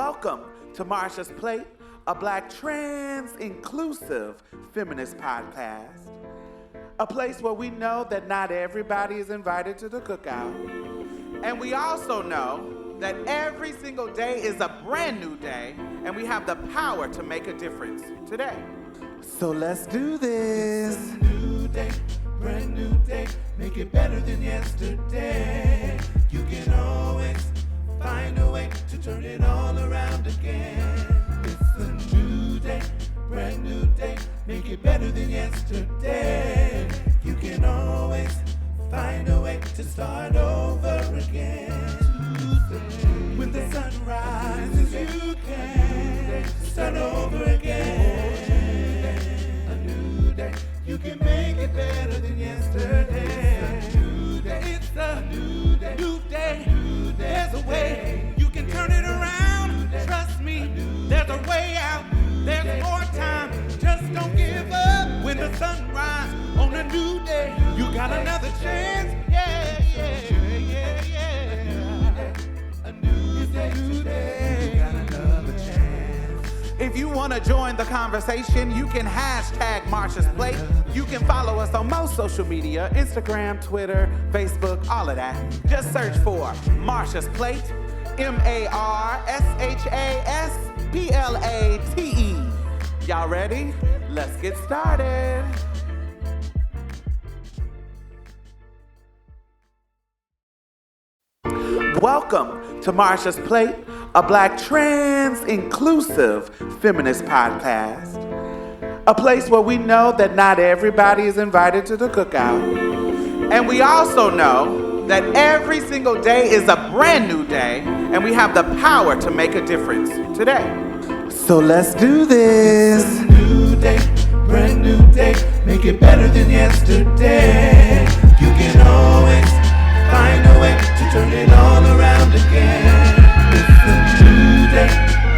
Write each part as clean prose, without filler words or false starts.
Welcome to Marsha's Plate, a Black trans-inclusive feminist podcast. A place where we know that not everybody is invited to the cookout. And we also know that every single day is a brand new day, and we have the power to make a difference today. So let's do this. It's a new day, brand new day, make it better than yesterday. You can always find a way to turn it all around again. It's a new day, brand new day, make it better than yesterday. You can always find a way to start over again. When the sun rises, you can start over again. A new day, you can make it better than yesterday. It's a new day, it's a new day, new day. There's a way, you can turn it around. Trust me, there's a way out. There's more time, just don't give up. When the sun rises on a new day, you got another chance. Yeah, yeah, yeah, yeah. A new day, you got another chance. If you want to join the conversation, you can hashtag Marsha's Plate. You can follow us on most social media, Instagram, Twitter, Facebook, all of that. Just search for Marsha's Plate, MARSHASPLATE. Y'all ready? Let's get started. Welcome to Marsha's Plate, a Black trans-inclusive feminist podcast. A place where we know that not everybody is invited to the cookout. And we also know that every single day is a brand new day, and we have the power to make a difference today. So let's do this. It's a new day, brand new day, make it better than yesterday. You can always find a way to turn it all around again. It's a new day,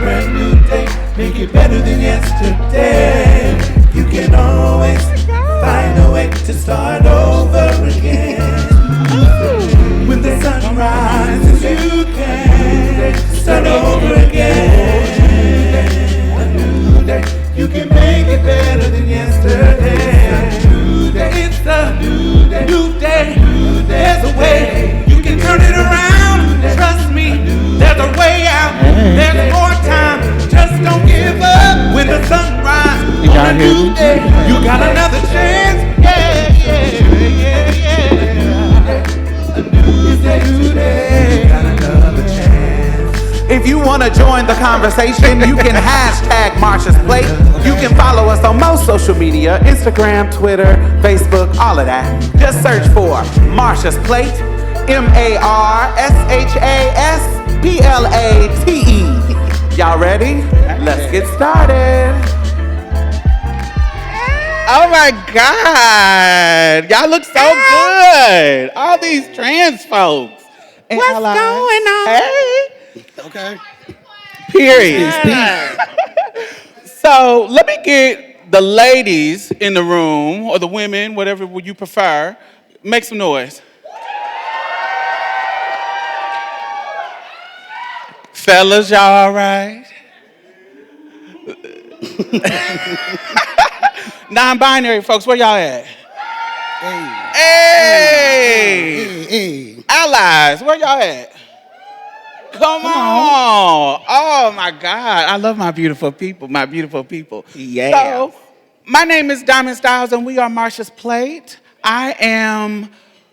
brand new day, make it better than yesterday. You can always find a way to start over again. When the sun rises, you can start over again. A new day, you can make it better than yesterday. It's a new day, it's a new day, new day. There's a way, you can turn it around. Trust me, there's a way out. There's more time, just don't give up. When the sun rises on a new day, you got another chance. Yeah, yeah, yeah, yeah. A new day, you got another chance. If you want to join the conversation, you can hashtag Marsha's Plate. You can follow us on most social media, Instagram, Twitter, Facebook, all of that. Just search for Marsha's Plate, MARSHASPLATE. Y'all ready? Let's get started. Oh my God. Y'all look so good. All these trans folks. And What's going on? Hey. Okay. Period. So let me get the ladies in the room, or the women, whatever you prefer. Make some noise. Fellas, y'all all right? Non-binary folks, where y'all at? Hey! Allies, where y'all at? Come on. Oh my God. I love my beautiful people, Yeah. So, my name is Diamond Stylz, and we are Marsha's Plate. I am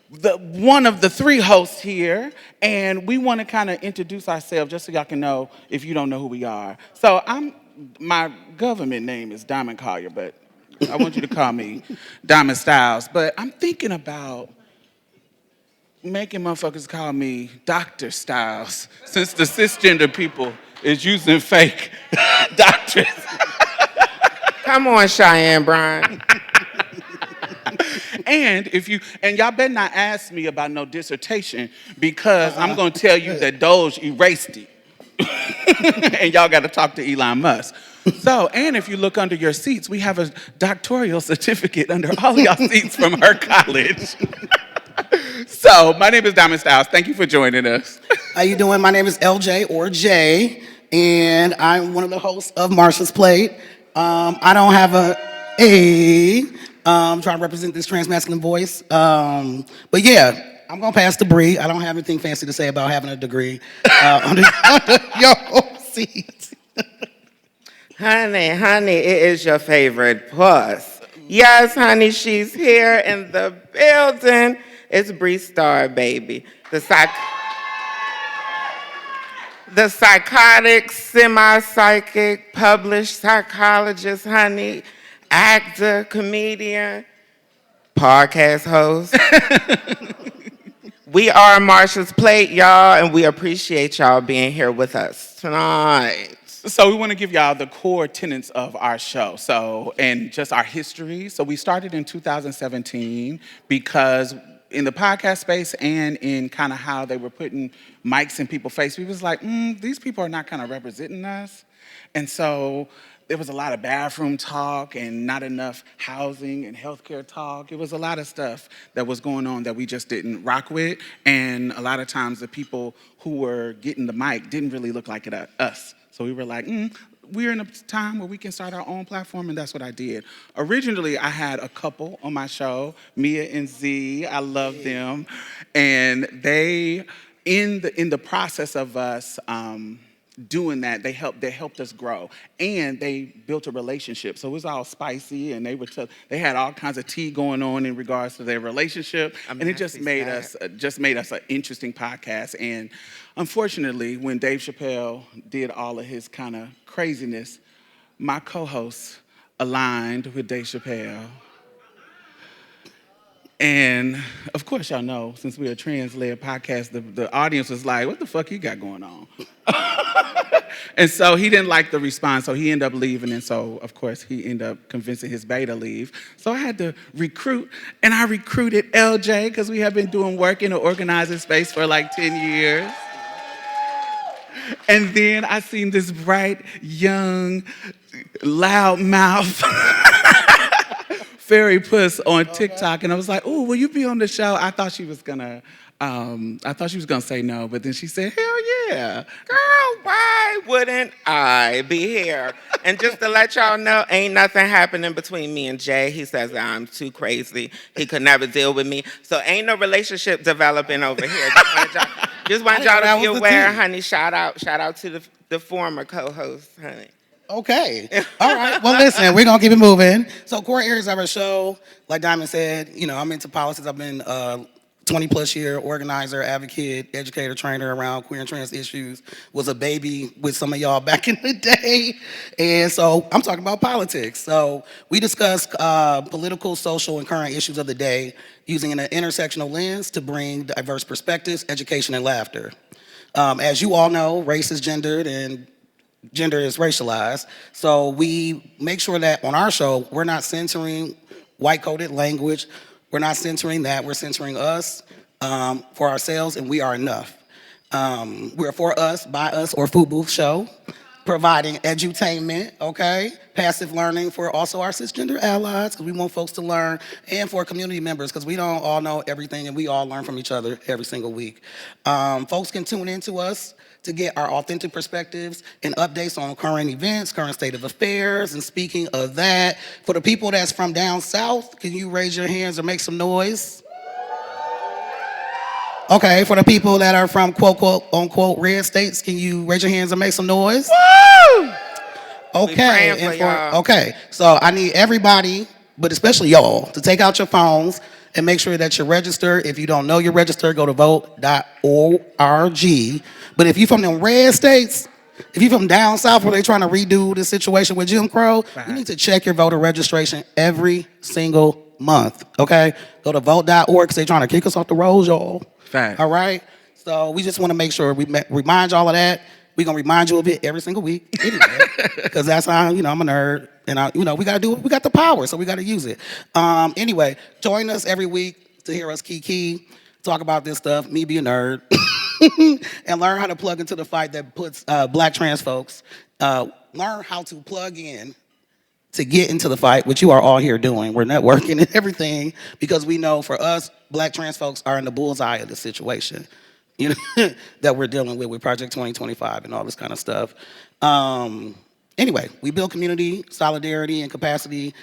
one of the three hosts here, and we want to kind of introduce ourselves just so y'all can know if you don't know who we are. So my government name is Diamond Collier, but I want you to call me Diamond Stylz. But I'm thinking about making motherfuckers call me Dr. Stylz, since the cisgender people is using fake doctors. Come on, Cheyenne Brian. And y'all better not ask me about no dissertation, because I'm gonna tell you that Doge erased it. And y'all gotta talk to Elon Musk. So, and if you look under your seats, we have a doctoral certificate under all y'all seats from her college. So, my name is Diamond Stylz. Thank you for joining us. How you doing? My name is LJ or Jay. and I'm one of the hosts of Marsha's Plate. I don't have trying to represent this trans masculine voice. But yeah, I'm gonna pass the brie. I don't have anything fancy to say about having a degree under your seat. Honey, it is your favorite puss. Yes, honey, she's here in the building. It's Bree Star, baby. The psychotic, semi-psychic, published psychologist, honey, actor, comedian, podcast host. We are Marsha's Plate, y'all, and we appreciate y'all being here with us tonight. So we want to give y'all the core tenets of our show, and just our history. So we started in 2017 because in the podcast space and in kind of how they were putting mics in people's face, we was like, these people are not kind of representing us. And so there was a lot of bathroom talk and not enough housing and healthcare talk. It was a lot of stuff that was going on that we just didn't rock with. And a lot of times the people who were getting the mic didn't really look like us. So we were like, we're in a time where we can start our own platform, and that's what I did. Originally, I had a couple on my show, Mia and Z. I love them. And they, in the process of us doing that, they helped us grow, and they built a relationship. So it was all spicy, and they had all kinds of tea going on in regards to their relationship, and it just made us an interesting podcast. And unfortunately, when Dave Chappelle did all of his kind of craziness, my co-host aligned with Dave Chappelle. And of course, y'all know, since we're a trans-led podcast, the audience was like, what the fuck you got going on? And so he didn't like the response, so he ended up leaving. And so, of course, he ended up convincing his bae to leave. So I had to recruit, and I recruited LJ, because we have been doing work in an organizing space for like 10 years. And then I seen this bright, young, loud mouth fairy puss on TikTok, and I was like, "Oh, will you be on the show?" I thought she was gonna say no, but then she said, "Hell yeah, Girl, why wouldn't I be here?" And just to let y'all know, ain't nothing happening between me and Jay. He says that I'm too crazy. He could never deal with me. So ain't no relationship developing over here. Just want y'all to be aware, honey. Shout out to the former co-host, honey. Okay. All right. Well, listen, we're going to keep it moving. So core areas of our show, like Diamond said, I'm into politics. I've been 20-plus year organizer, advocate, educator, trainer around queer and trans issues. Was a baby with some of y'all back in the day. And so I'm talking about politics. So we discuss political, social, and current issues of the day using an intersectional lens to bring diverse perspectives, education, and laughter. As you all know, race is gendered and gender is racialized. So we make sure that on our show, we're not censoring white-coded language. We're not censoring that. We're censoring us for ourselves, and we are enough. We're for us, by us, or FUBU show, providing edutainment, okay? Passive learning for also our cisgender allies, because we want folks to learn, and for community members, because we don't all know everything, and we all learn from each other every single week. Folks can tune into us to get our authentic perspectives and updates on current events, current state of affairs. And speaking of that, for the people that's from down south, can you raise your hands or make some noise? Okay, for the people that are from quote unquote red states, can you raise your hands and make some noise? Woo! Okay, okay. So I need everybody, but especially y'all, to take out your phones and make sure that you're registered. If you don't know you're registered, go to vote.org. But if you're from the red states, if you're from down south where they're trying to redo the situation with Jim Crow, you need to check your voter registration every single month, okay? Go to vote.org because they're trying to kick us off the rolls, y'all. Fact. All right? So we just want to make sure we remind y'all of that. We're going to remind you of it every single week anyway, because that's how, I'm a nerd. And, we got to we got the power, so we got to use it. Anyway, join us every week to hear us kiki, talk about this stuff, me be a nerd, and learn how to plug into the fight that puts black trans folks, learn how to plug in to get into the fight, which you are all here doing. We're networking and everything, because we know for us, black trans folks are in the bullseye of the situation. you know, that we're dealing with Project 2025 and all this kind of stuff. Anyway, we build community solidarity and capacity.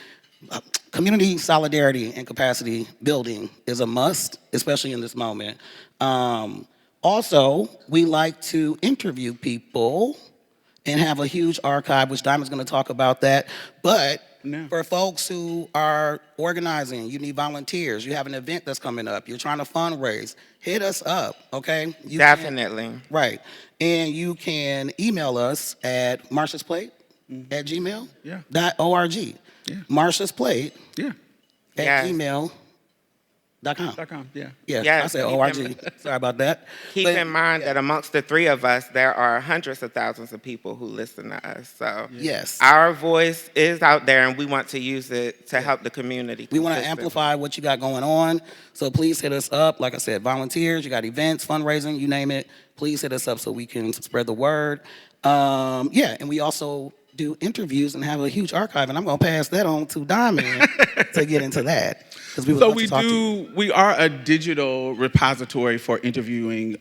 Community solidarity and capacity building is a must, especially in this moment. Also, we like to interview people and have a huge archive, which Diamond's gonna talk about that. But for folks who are organizing, you need volunteers, you have an event that's coming up, you're trying to fundraise, hit us up, okay? Definitely. Right. And you can email us at marshasplate@gmail.org. Yeah. Marsha's Plate Yeah. at gmail.com. Yeah. Yeah, Yes, I said keep ORG. Sorry about that. Keep in mind that amongst the three of us, there are hundreds of thousands of people who listen to us. So Yes. our voice is out there, and we want to use it to help the community. We want to amplify what you got going on. So please hit us up. Like I said, volunteers, you got events, fundraising, you name it. Please hit us up so we can spread the word. And we also do interviews and have a huge archive, and I'm gonna pass that on to Diamond to get into that. We would So love to talk to you. we are a digital repository for interviewing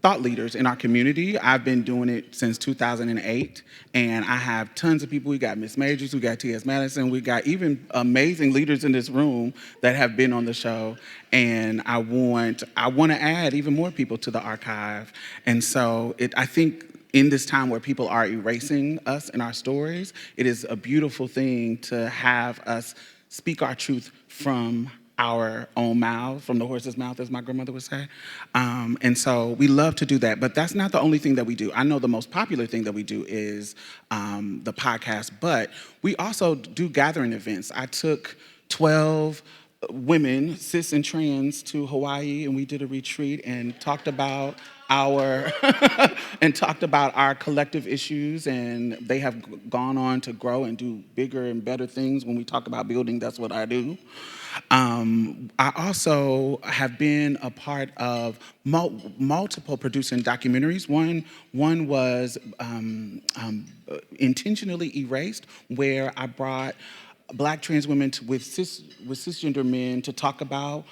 thought leaders in our community. I've been doing it since 2008, and I have tons of people. We got Miss Majors, we got T.S. Madison, we got even amazing leaders in this room that have been on the show, and I want to add even more people to the archive. And so I think in this time where people are erasing us and our stories, it is a beautiful thing to have us speak our truth from our own mouth, from the horse's mouth, as my grandmother would say. And so we love to do that, but that's not the only thing that we do. I know the most popular thing that we do is the podcast, but we also do gathering events. I took 12 women, cis and trans, to Hawaii, and we did a retreat and talked about our collective issues, and they have gone on to grow and do bigger and better things. When we talk about building, that's what I do. I also have been a part of multiple producing documentaries. One was intentionally erased, where I brought Black trans women with cisgender men to talk about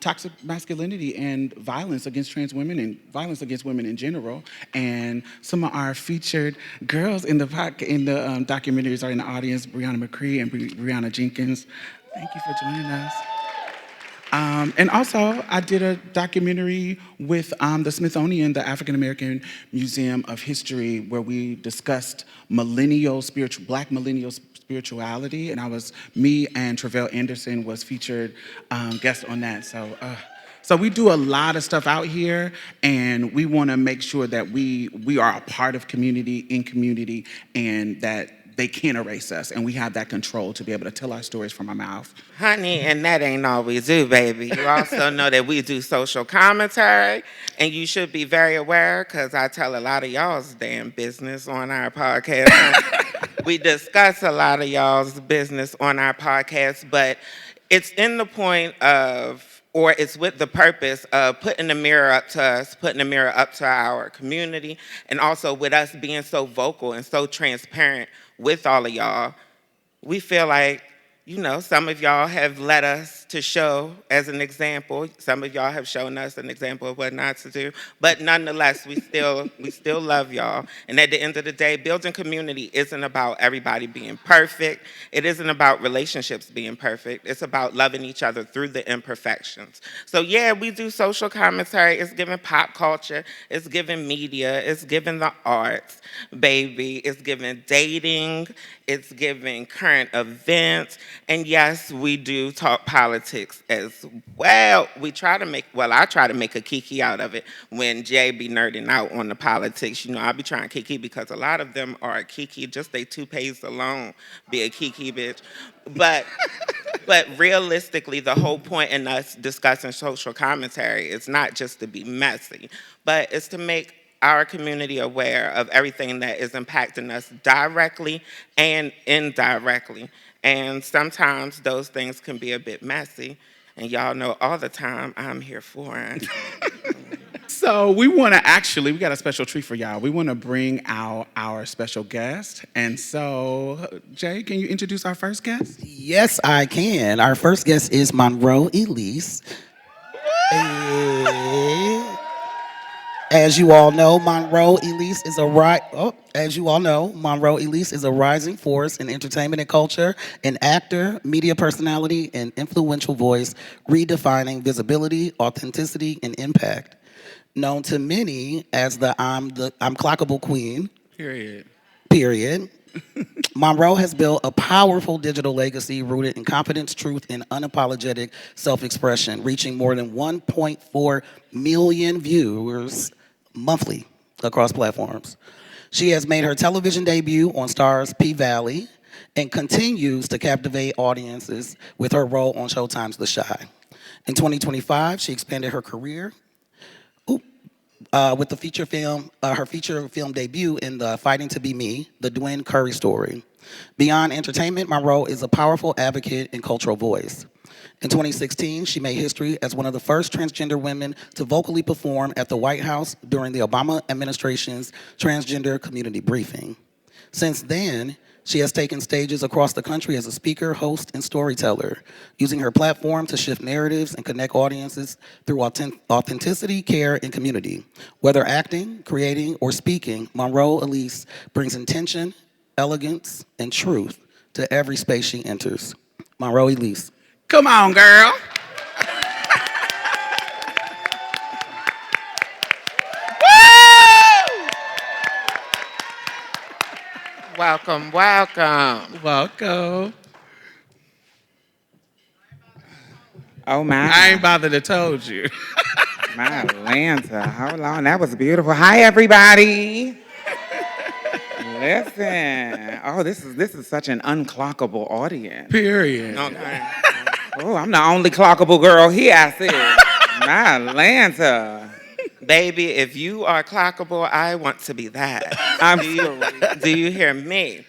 toxic masculinity and violence against trans women and violence against women in general. And some of our featured girls in the documentaries are in the audience: Brianna McCree and Brianna Jenkins. Thank you for joining us. And also, I did a documentary with the Smithsonian, the African American Museum of History, where we discussed Black millennial spirituality, and me and Travell Anderson was featured guest on that. So we do a lot of stuff out here, and we want to make sure that we are a part of community, in community, and that they can't erase us, and we have that control to be able to tell our stories from our mouth. Honey, and that ain't all we do, baby. You also know that we do social commentary, and you should be very aware, because I tell a lot of y'all's damn business on our podcast. We discuss a lot of y'all's business on our podcast, but it's in the point of, or it's with the purpose of putting the mirror up to us, putting the mirror up to our community, and also with us being so vocal and so transparent with all of y'all. We feel like, some of y'all have led us to show as an example. Some of y'all have shown us an example of what not to do. But nonetheless, we still love y'all. And at the end of the day, building community isn't about everybody being perfect. It isn't about relationships being perfect. It's about loving each other through the imperfections. So yeah, we do social commentary. It's giving pop culture. It's giving media. It's giving the arts, baby. It's giving dating. It's giving current events. And yes, we do talk politics as well. I try to make a kiki out of it when Jay be nerding out on the politics. I be trying kiki because a lot of them are a kiki, just they toupees alone be a kiki bitch. But realistically, the whole point in us discussing social commentary is not just to be messy, but it's to make our community aware of everything that is impacting us directly and indirectly. And sometimes those things can be a bit messy. And y'all know all the time I'm here for it. So we got a special treat for y'all. We want to bring out our special guest. And so, Jay, can you introduce our first guest? Yes, I can. Our first guest is Monroe Alise. Hey. As you all know, Monroe Alise is a rising force in entertainment and culture, an actor, media personality, and influential voice, redefining visibility, authenticity, and impact. Known to many as I'm clockable queen. Period. Monroe has built a powerful digital legacy rooted in confidence, truth, and unapologetic self-expression, reaching more than 1.4 million viewers monthly across platforms. She has made her television debut on Starz P-Valley and continues to captivate audiences with her role on Showtime's The Chi. In 2025, she expanded her career with the her feature film debut in the Fighting to Be Me, the Dwayne Curry story. Beyond entertainment, Monroe is a powerful advocate and cultural voice. In 2016, she made history as one of the first transgender women to vocally perform at the White House during the Obama administration's transgender community briefing. Since then, she has taken stages across the country as a speaker, host, and storyteller, using her platform to shift narratives and connect audiences through authenticity, care, and community. Whether acting, creating, or speaking, Monroe Alise brings intention, elegance, and truth to every space she enters. Monroe Alise. Come on, girl. Welcome, welcome. Welcome. Oh my! I ain't bothered to told you. My Atlanta, hold on, that was beautiful. Hi, everybody. Listen, oh, this is such an unclockable audience. Period. Okay. Oh, I'm the only clockable girl here. I said, my Atlanta. Baby, if you are clockable, I want to be that. Do you hear me?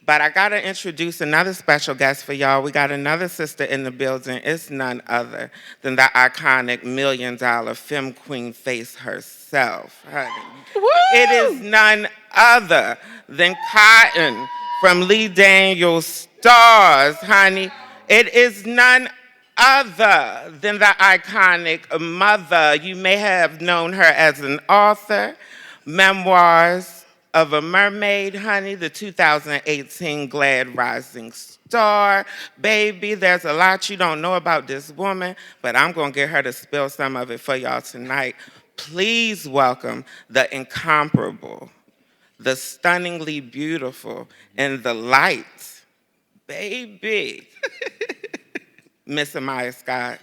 But I gotta introduce another special guest for y'all. We got another sister in the building. It's none other than the iconic $1 million femme queen face herself, honey. Woo! It is none other than Cotton from Lee Daniels' Stars, honey. It is none other than the iconic mother. You may have known her as an author, Memoirs of a Mermaid, honey, the 2018 GLAAD Rising Star. Baby, there's a lot you don't know about this woman, but I'm gonna get her to spill some of it for y'all tonight. Please welcome the incomparable, the stunningly beautiful, and the light, baby, Miss Amiyah Scott.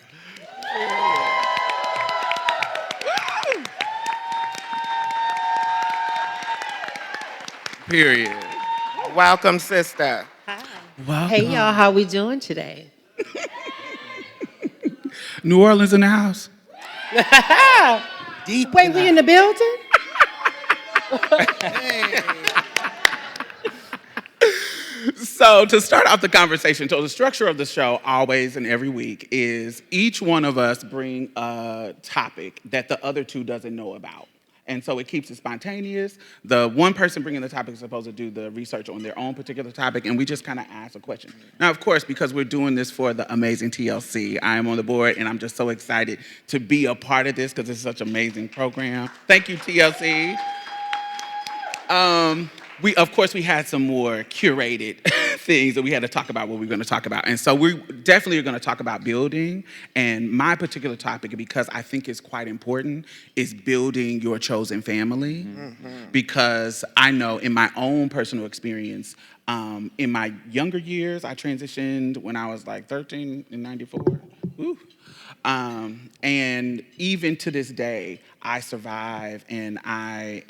Period. Welcome, sister. Welcome. Hey y'all, how we doing today? New Orleans in the house. Deep. Wait, we in the building? So to start off the conversation, so the structure of the show always and every week is each one of us bring a topic that the other two doesn't know about. And so it keeps it spontaneous. The one person bringing the topic is supposed to do the research on their own particular topic, and we just kind of ask a question. Now, of course, because we're doing this for the amazing TLC, I am on the board, and I'm just so excited to be a part of this because it's such an amazing program. Thank you, TLC. We had some more curated things that we had to talk about what we were going to talk about. And so we definitely are going to talk about building. And my particular topic, because I think it's quite important, is building your chosen family. Mm-hmm. Because I know in my own personal experience, in my younger years, I transitioned when I was like 13 in 94. Woo. And even to this day, I survive and I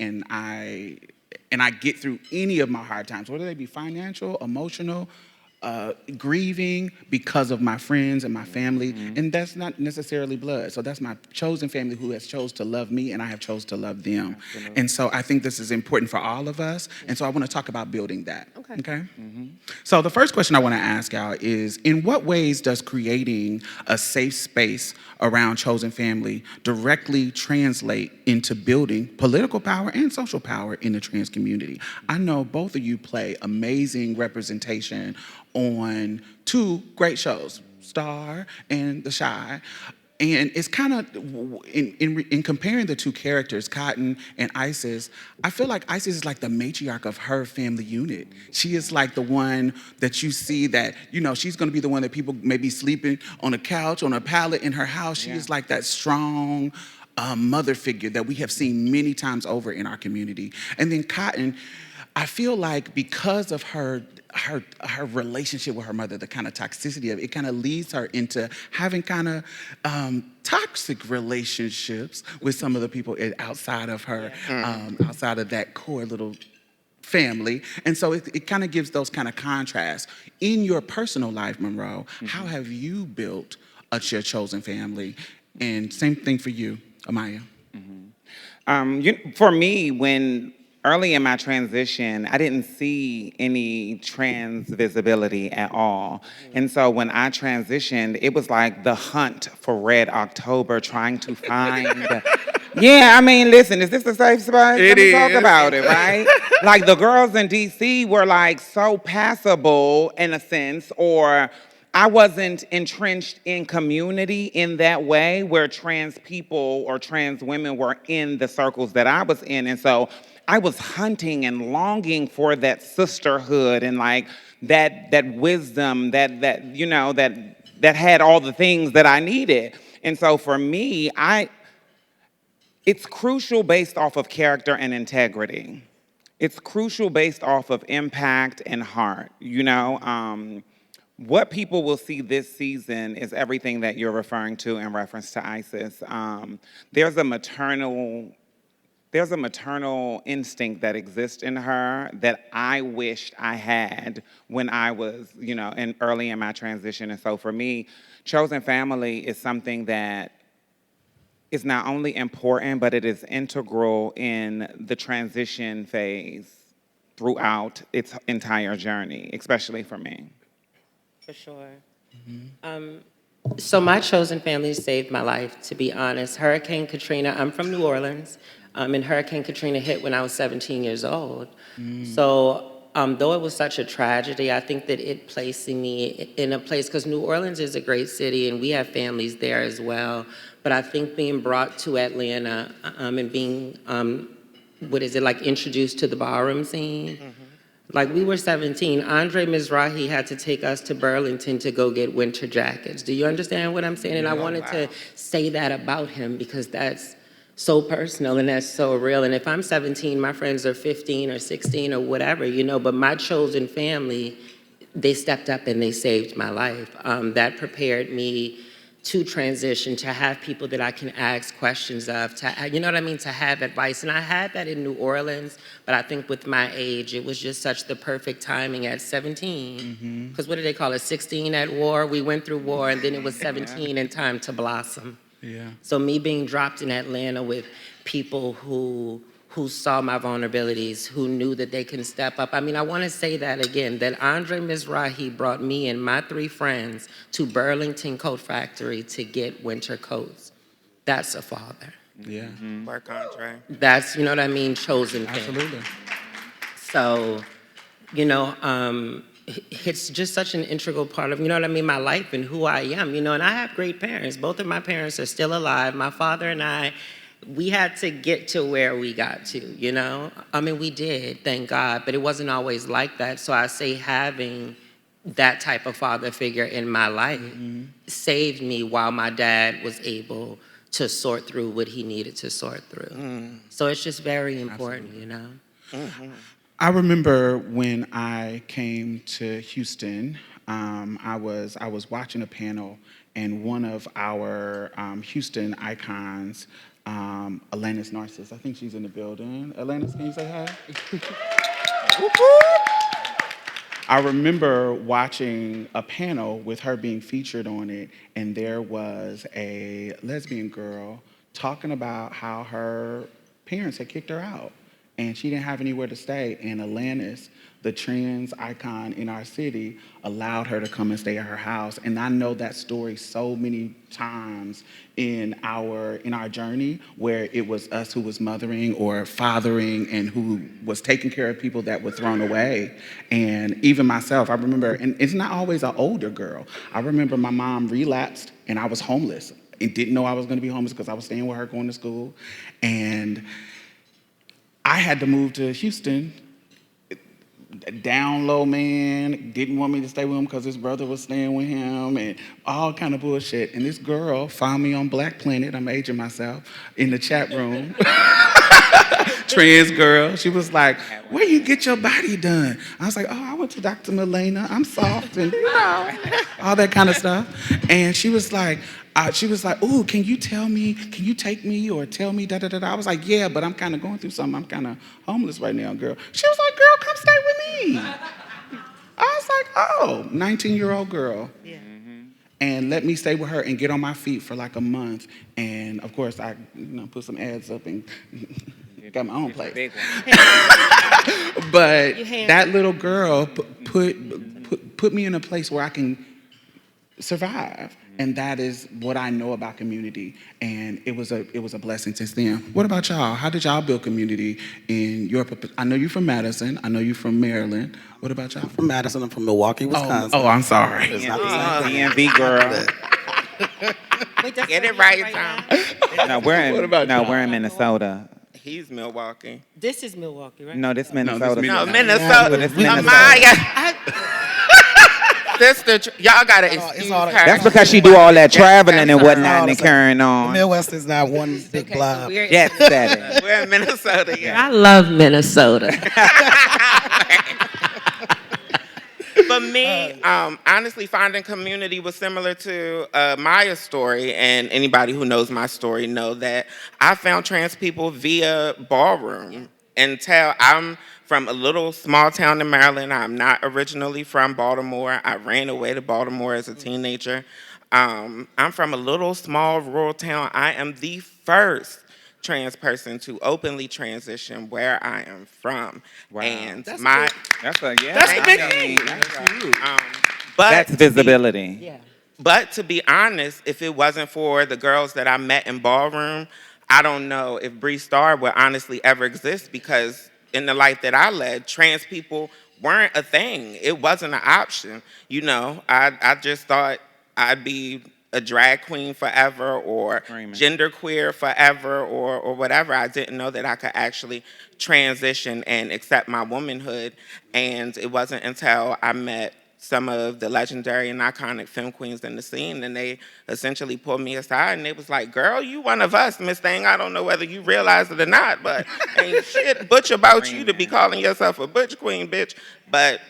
get through any of my hard times, whether they be financial, emotional, grieving, because of my friends and my family. Mm-hmm. And that's not necessarily blood. So that's my chosen family who has chose to love me, and I have chose to love them. Absolutely. And so I think this is important for all of us. And so I want to talk about building that. Okay? Mm-hmm. So the first question I want to ask y'all is, in what ways does creating a safe space around chosen family directly translate into building political power and social power in the trans community? I know both of you play amazing representation on two great shows, Star and The Chi. And it's kind of, in comparing the two characters, Cotton and Isis, I feel like Isis is like the matriarch of her family unit. She is like the one that you see that, she's gonna be the one that people may be sleeping on a couch, on a pallet in her house. She is like that strong mother figure that we have seen many times over in our community. And then Cotton, I feel like because of her relationship with her mother, the kind of toxicity of it, kind of leads her into having kind of toxic relationships with some of the people outside of her, outside of that core little family. And so it kind of gives those kind of contrasts. In your personal life, Monroe, how have you built your chosen family? And same thing for you, Amiyah. For me, early in my transition, I didn't see any trans visibility at all. And so when I transitioned, it was like the hunt for Red October, trying to find... Yeah, I mean, listen, is this a safe spot? Let me talk about it, right? Like, the girls in D.C. were, like, so passable, in a sense, or I wasn't entrenched in community in that way where trans people or trans women were in the circles that I was in. And so I was hunting and longing for that sisterhood and like that wisdom that had all the things that I needed. And so for me, it's crucial based off of character and integrity. It's crucial based off of impact and heart. What people will see this season is everything that you're referring to in reference to Isis. There's a maternal instinct that exists in her that I wished I had when I was, early in my transition. And so for me, chosen family is something that is not only important, but it is integral in the transition phase throughout its entire journey, especially for me. For sure. So my chosen family saved my life, to be honest. Hurricane Katrina, I'm from New Orleans, and Hurricane Katrina hit when I was 17 years old. So though it was such a tragedy, I think that it placed me in a place, because New Orleans is a great city and we have families there as well. But I think being brought to Atlanta and being, introduced to the ballroom scene, like we were 17, Andre Mizrahi had to take us to Burlington to go get winter jackets. Do you understand what I'm saying? And I wanted to say that about him because that's so personal and that's so real. And if I'm 17, my friends are 15 or 16 or whatever, but my chosen family, they stepped up and they saved my life. That prepared me to transition, to have people that I can ask questions of, to have advice. And I had that in New Orleans, but I think with my age, it was just such the perfect timing at 17. Because what do they call it, 16 at war? We went through war, and then it was 17 and time to blossom. Yeah. So me being dropped in Atlanta with people who saw my vulnerabilities, who knew that they can step up. I mean, I want to say that again, that Andre Mizrahi brought me and my 3 friends to Burlington Coat Factory to get winter coats. That's a father. Yeah. Work, Andre. That's, chosen family. Absolutely. So, it's just such an integral part of, my life and who I am, and I have great parents. Both of my parents are still alive. My father and I, we had to get to where we got to, we did, thank God, but it wasn't always like that. So I say having that type of father figure in my life saved me while my dad was able to sort through what he needed to sort through. So it's just very important, I remember when I came to Houston, I was watching a panel, and one of our Houston icons, Alanis Narcissus, I think she's in the building. Alanis, can you say hi? I remember watching a panel with her being featured on it, and there was a lesbian girl talking about how her parents had kicked her out, and she didn't have anywhere to stay, and Alanis, the trans icon in our city, allowed her to come and stay at her house. And I know that story so many times in our journey, where it was us who was mothering or fathering and who was taking care of people that were thrown away. And even myself, I remember, and it's not always an older girl. I remember my mom relapsed and I was homeless and didn't know I was going to be homeless because I was staying with her going to school. And I had to move to Houston. Down low man, didn't want me to stay with him because his brother was staying with him and all kind of bullshit. And this girl found me on Black Planet, I'm aging myself, in the chat room. Trans girl. She was like, where you get your body done? I was like, oh, I went to Dr. Milena. I'm soft and, all that kind of stuff. And she was like, ooh, can you take me or tell me da-da-da-da? I was like, yeah, but I'm kind of going through something. I'm kind of homeless right now, girl. She was like, girl, come stay with me. I was like, oh, 19-year-old girl. Yeah. And let me stay with her and get on my feet for like a month. And of course, I put some ads up and got my own place. But that little girl put me in a place where I can survive. And that is what I know about community, and it was a blessing since then. What about y'all? How did y'all build community in your? I know you're from Madison. I know you're from Maryland. What about y'all? I'm from Madison. I'm from Milwaukee, Wisconsin. Oh, I'm sorry. It's not the same thing. DMV girl. Get it right, Tom. No, we're in Minnesota. He's Milwaukee. This is Milwaukee, right? No, this Minnesota. No, Minnesota. This Minnesota. Amiyah. Sister, y'all gotta excuse her. That's because she do all that traveling and whatnot and carrying on. The Midwest is not one big blob. Jet setting. We're in Minnesota, yeah. I love Minnesota. For me, honestly, finding community was similar to Maya's story, and anybody who knows my story know that I found trans people via ballroom. Until I'm from a little small town in Maryland. I'm not originally from Baltimore. I ran away to Baltimore as a teenager. I'm from a little small rural town. I am the first trans person to openly transition where I am from. Wow. And that's a big thing. That's visibility. Yeah. But to be honest, if it wasn't for the girls that I met in ballroom, I don't know if Bree Star would honestly ever exist, because in the life that I led, trans people weren't a thing. It wasn't an option. I just thought I'd be a drag queen forever or genderqueer forever or whatever. I didn't know that I could actually transition and accept my womanhood. And it wasn't until I met some of the legendary and iconic femme queens in the scene, and they essentially pulled me aside and they was like, girl, you one of us, Miss Thing. I don't know whether you realize it or not, but ain't shit butch about you to be calling yourself a butch queen, bitch. But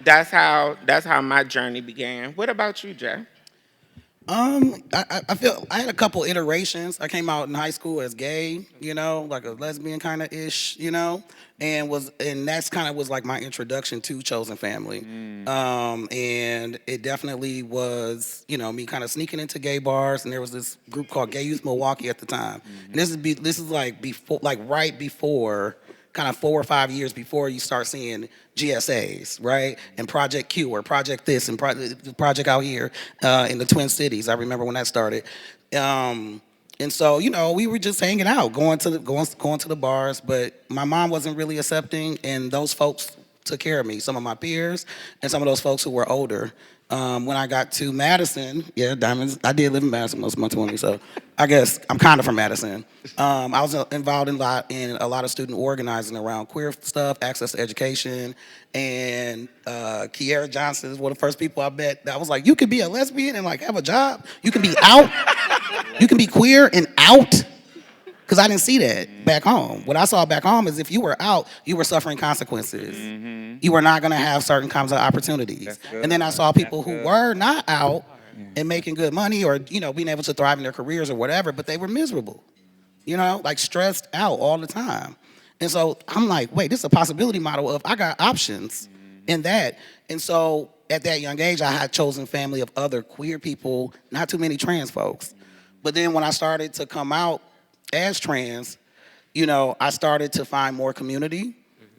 that's how my journey began. What about you, Jay? I feel I had a couple iterations. I came out in high school as gay, like a lesbian kind of ish, and that's kind of was like my introduction to chosen family. And it definitely was, me kind of sneaking into gay bars, and there was this group called Gay Youth Milwaukee at the time. And this is like before, like right before, kind of 4 or 5 years before you start seeing GSAs, right? And Project Q or Project this and Project out here in the Twin Cities. I remember when that started. And so, we were just hanging out, going to the bars, but my mom wasn't really accepting, and those folks took care of me, some of my peers and some of those folks who were older. When I got to Madison, Diamonds, I did live in Madison most of my 20s, so I guess I'm kind of from Madison. I was involved in a lot of student organizing around queer stuff, access to education, and Kiera Johnson is one of the first people I met that was like, you could be a lesbian and like have a job. You can be out. You can be queer and out. Because I didn't see that back home. What I saw back home is if you were out, you were suffering consequences. You were not going to have certain kinds of opportunities. And then I saw people who were not out and making good money or, being able to thrive in their careers or whatever, but they were miserable, like stressed out all the time. And so I'm like, wait, this is a possibility model of I got options in that. And so at that young age, I had chosen family of other queer people, not too many trans folks. But then when I started to come out as trans, I started to find more community.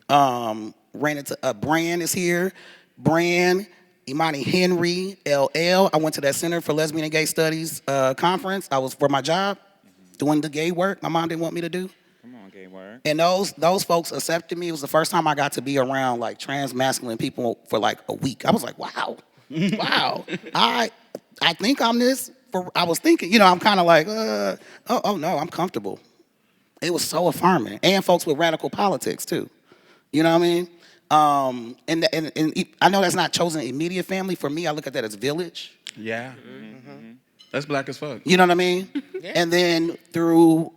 Ran into Brand is here. Brand, Imani Henry, LL. I went to that Center for Lesbian and Gay Studies conference. I was for my job, doing the gay work my mom didn't want me to do. Come on, gay work. And those folks accepted me. It was the first time I got to be around like trans masculine people for like a week. I was like, wow, wow. I think I'm this I was thinking, I'm kind of like, oh no, I'm comfortable. It was so affirming, and folks with radical politics too. You know what I mean? And I know that's not chosen immediate family. For me, I look at that as village. Yeah. That's black as fuck. You know what I mean? Yeah. And then through,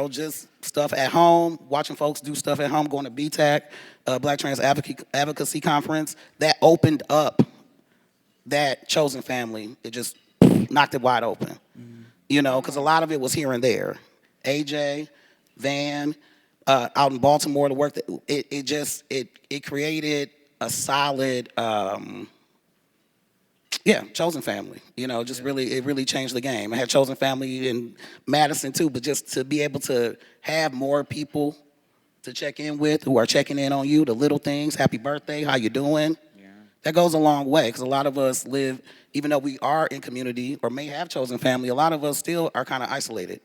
just stuff at home, watching folks do stuff at home, going to BTAC, Black Trans Advocacy Conference, that opened up that chosen family. It just knocked it wide open. Because a lot of it was here and there. AJ, Van, out in Baltimore, the work that it created a solid chosen family. It really changed the game. I had chosen family in Madison too, but just to be able to have more people to check in with who are checking in on you, the little things, happy birthday, how you doing? That goes a long way, because a lot of us live, even though we are in community or may have chosen family, a lot of us still are kind of isolated.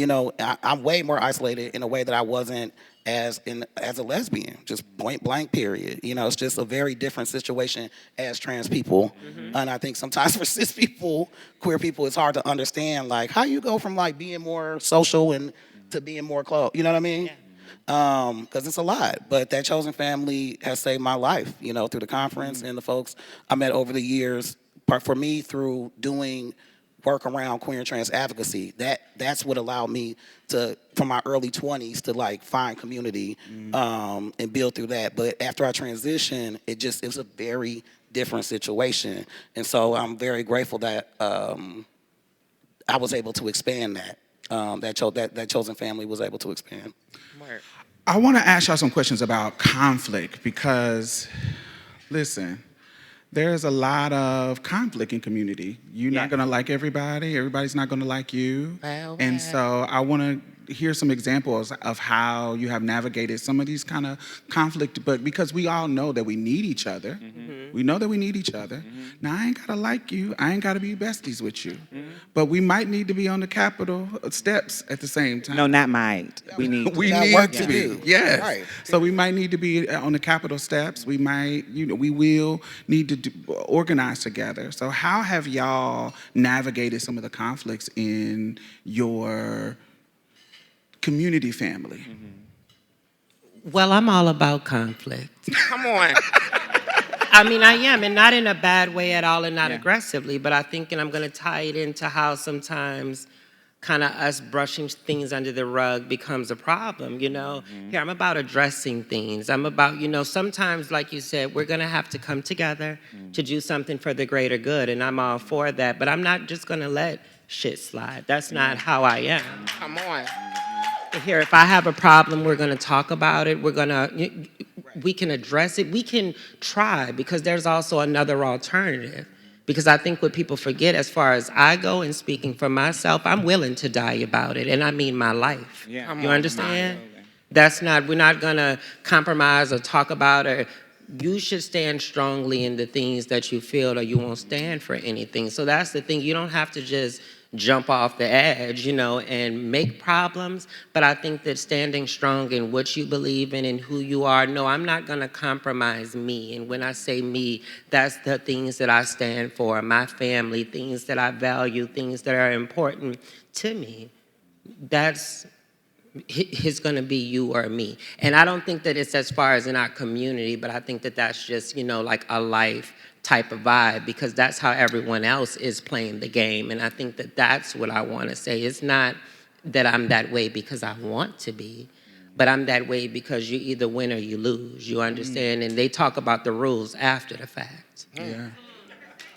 I'm way more isolated in a way that I wasn't as a lesbian, just point blank period. It's just a very different situation as trans people. And I think sometimes for cis people, queer people, it's hard to understand, like, how you go from like being more social and to being more close. You know what I mean? Because it's a lot. But that chosen family has saved my life, through the conference and the folks I met over the years. For me, through doing work around queer and trans advocacy, that's what allowed me to, from my early 20s, to like find community and build through that. But after I transitioned, it was a very different situation. And so I'm very grateful that I was able to expand that. That chosen family was able to expand. I want to ask y'all some questions about conflict because, listen, there's a lot of conflict in community. You're not going to like everybody. Everybody's not going to like you. And so I want to hear some examples of how you have navigated some of these kind of conflict, but because we all know that we need each other. We know that we need each other. Now, I ain't got to like you. I ain't got to be besties with you. But we might need to be on the Capitol steps at the same time. No, not might. We need we got need work to to be. do. Yes. Right. So we might need to be on the Capitol steps. We might, we will need to organize together. So how have y'all navigated some of the conflicts in your community family? Well, I'm all about conflict. Come on. I mean, I am, and not in a bad way at all and not aggressively, but I think, and I'm going to tie it into how sometimes kind of us brushing things under the rug becomes a problem, Here, I'm about addressing things. I'm about, sometimes, like you said, we're going to have to come together to do something for the greater good, and I'm all for that, but I'm not just going to let shit slide. That's not how I am. Come on. Here, if I have a problem, we're going to talk about it. We can address it. We can try, because there's also another alternative. Because I think what people forget, as far as I go and speaking for myself, I'm willing to die about it, and I mean my life. You understand? We're not going to compromise or talk about it. You should stand strongly in the things that you feel, or you won't stand for anything. So that's the thing. You don't have to just jump off the edge, and make problems. But I think that standing strong in what you believe in and who you are, no, I'm not going to compromise me. And when I say me, that's the things that I stand for, my family, things that I value, things that are important to me. That's going to be you or me. And I don't think that it's as far as in our community, but I think that that's just, like a life type of vibe, because that's how everyone else is playing the game. And I think that that's what I want to say. It's not that I'm that way because I want to be, but I'm that way because you either win or you lose. You understand? And they talk about the rules after the fact.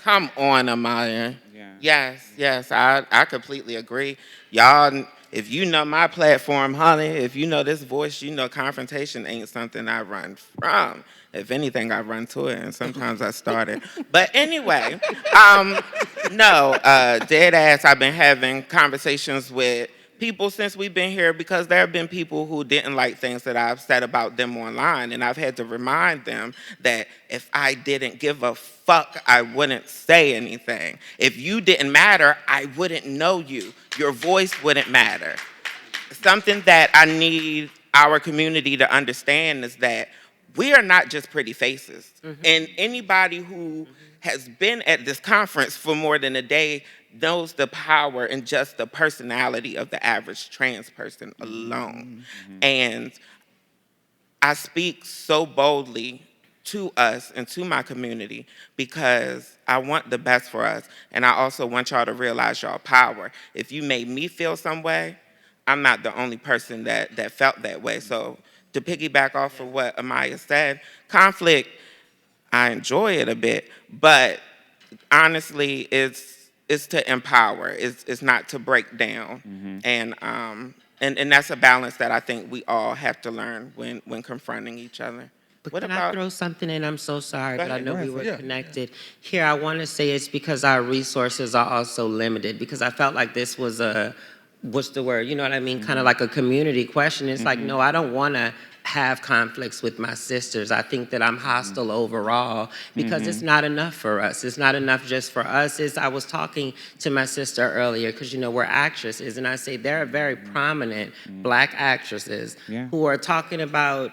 Come on, Amiyah. Yes, I completely agree. Y'all, if you know my platform, honey, if you know this voice, confrontation ain't something I run from. If anything, I run to it, and sometimes I start it. But anyway, dead ass, I've been having conversations with people since we've been here, because there have been people who didn't like things that I've said about them online, and I've had to remind them that if I didn't give a fuck, I wouldn't say anything. If you didn't matter, I wouldn't know you. Your voice wouldn't matter. Something that I need our community to understand is that we are not just pretty faces. And anybody who has been at this conference for more than a day knows the power in just the personality of the average trans person alone. And I speak so boldly to us and to my community because I want the best for us. And I also want y'all to realize y'all power. If you made me feel some way, I'm not the only person that felt that way. So to piggyback off of what Amiyah said, conflict, I enjoy it a bit, but honestly, it's to empower. It's not to break down. And that's a balance that I think we all have to learn when confronting each other. But can I throw something in? I'm so sorry, but I know we were connected. Here, I want to say it's because our resources are also limited, because I felt like this was what's the word? You know what I mean? Kind of like a community question. It's like, no, I don't want to have conflicts with my sisters. I think that I'm hostile overall because it's not enough for us. It's not enough just for us. I was talking to my sister earlier because, we're actresses, and I say there are very prominent Black actresses who are talking about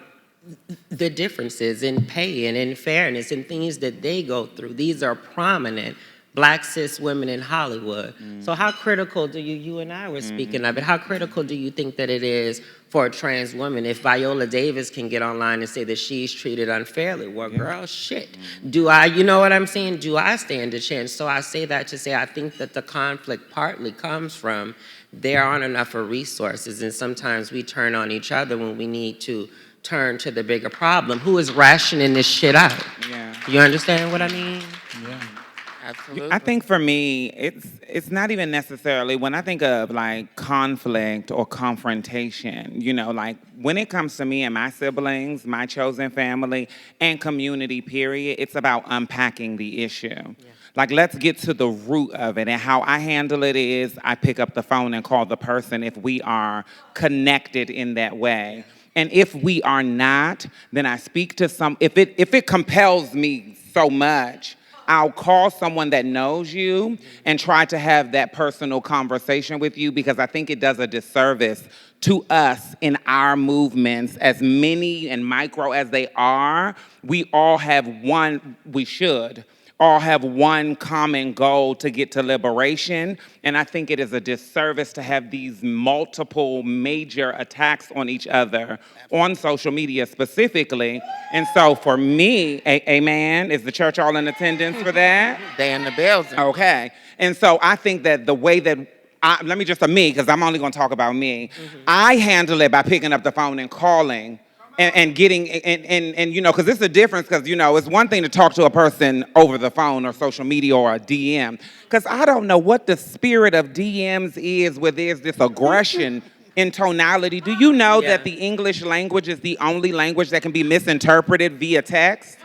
the differences in pay and in fairness and things that they go through. These are prominent Black cis women in Hollywood. So how critical do you and I were speaking of it, how critical do you think that it is for a trans woman if Viola Davis can get online and say that she's treated unfairly? Well, girl, shit. Do I, you know what I'm saying? Do I stand a chance? So I say that to say I think that the conflict partly comes from there aren't enough resources, and sometimes we turn on each other when we need to turn to the bigger problem. Who is rationing this shit out? You understand what I mean? Absolutely. I think for me, it's not even necessarily, when I think of like conflict or confrontation, like when it comes to me and my siblings, my chosen family, and community, period, it's about unpacking the issue. Like, let's get to the root of it. And how I handle it is I pick up the phone and call the person if we are connected in that way. And if we are not, then I speak to if it compels me so much, I'll call someone that knows you and try to have that personal conversation with you, because I think it does a disservice to us in our movements, as many and micro as they are. We all have all have one common goal to get to liberation. And I think it is a disservice to have these multiple major attacks on each other on social media specifically. And so for me, amen, is the church all in attendance for that? They in the building. Okay. And so I think that the way that let me just me, because I'm only going to talk about me. I handle it by picking up the phone and calling and getting, and because it's a difference, because, it's one thing to talk to a person over the phone or social media or a DM, because I don't know what the spirit of DMs is, where there's this aggression in tonality. Do you know that the English language is the only language that can be misinterpreted via text?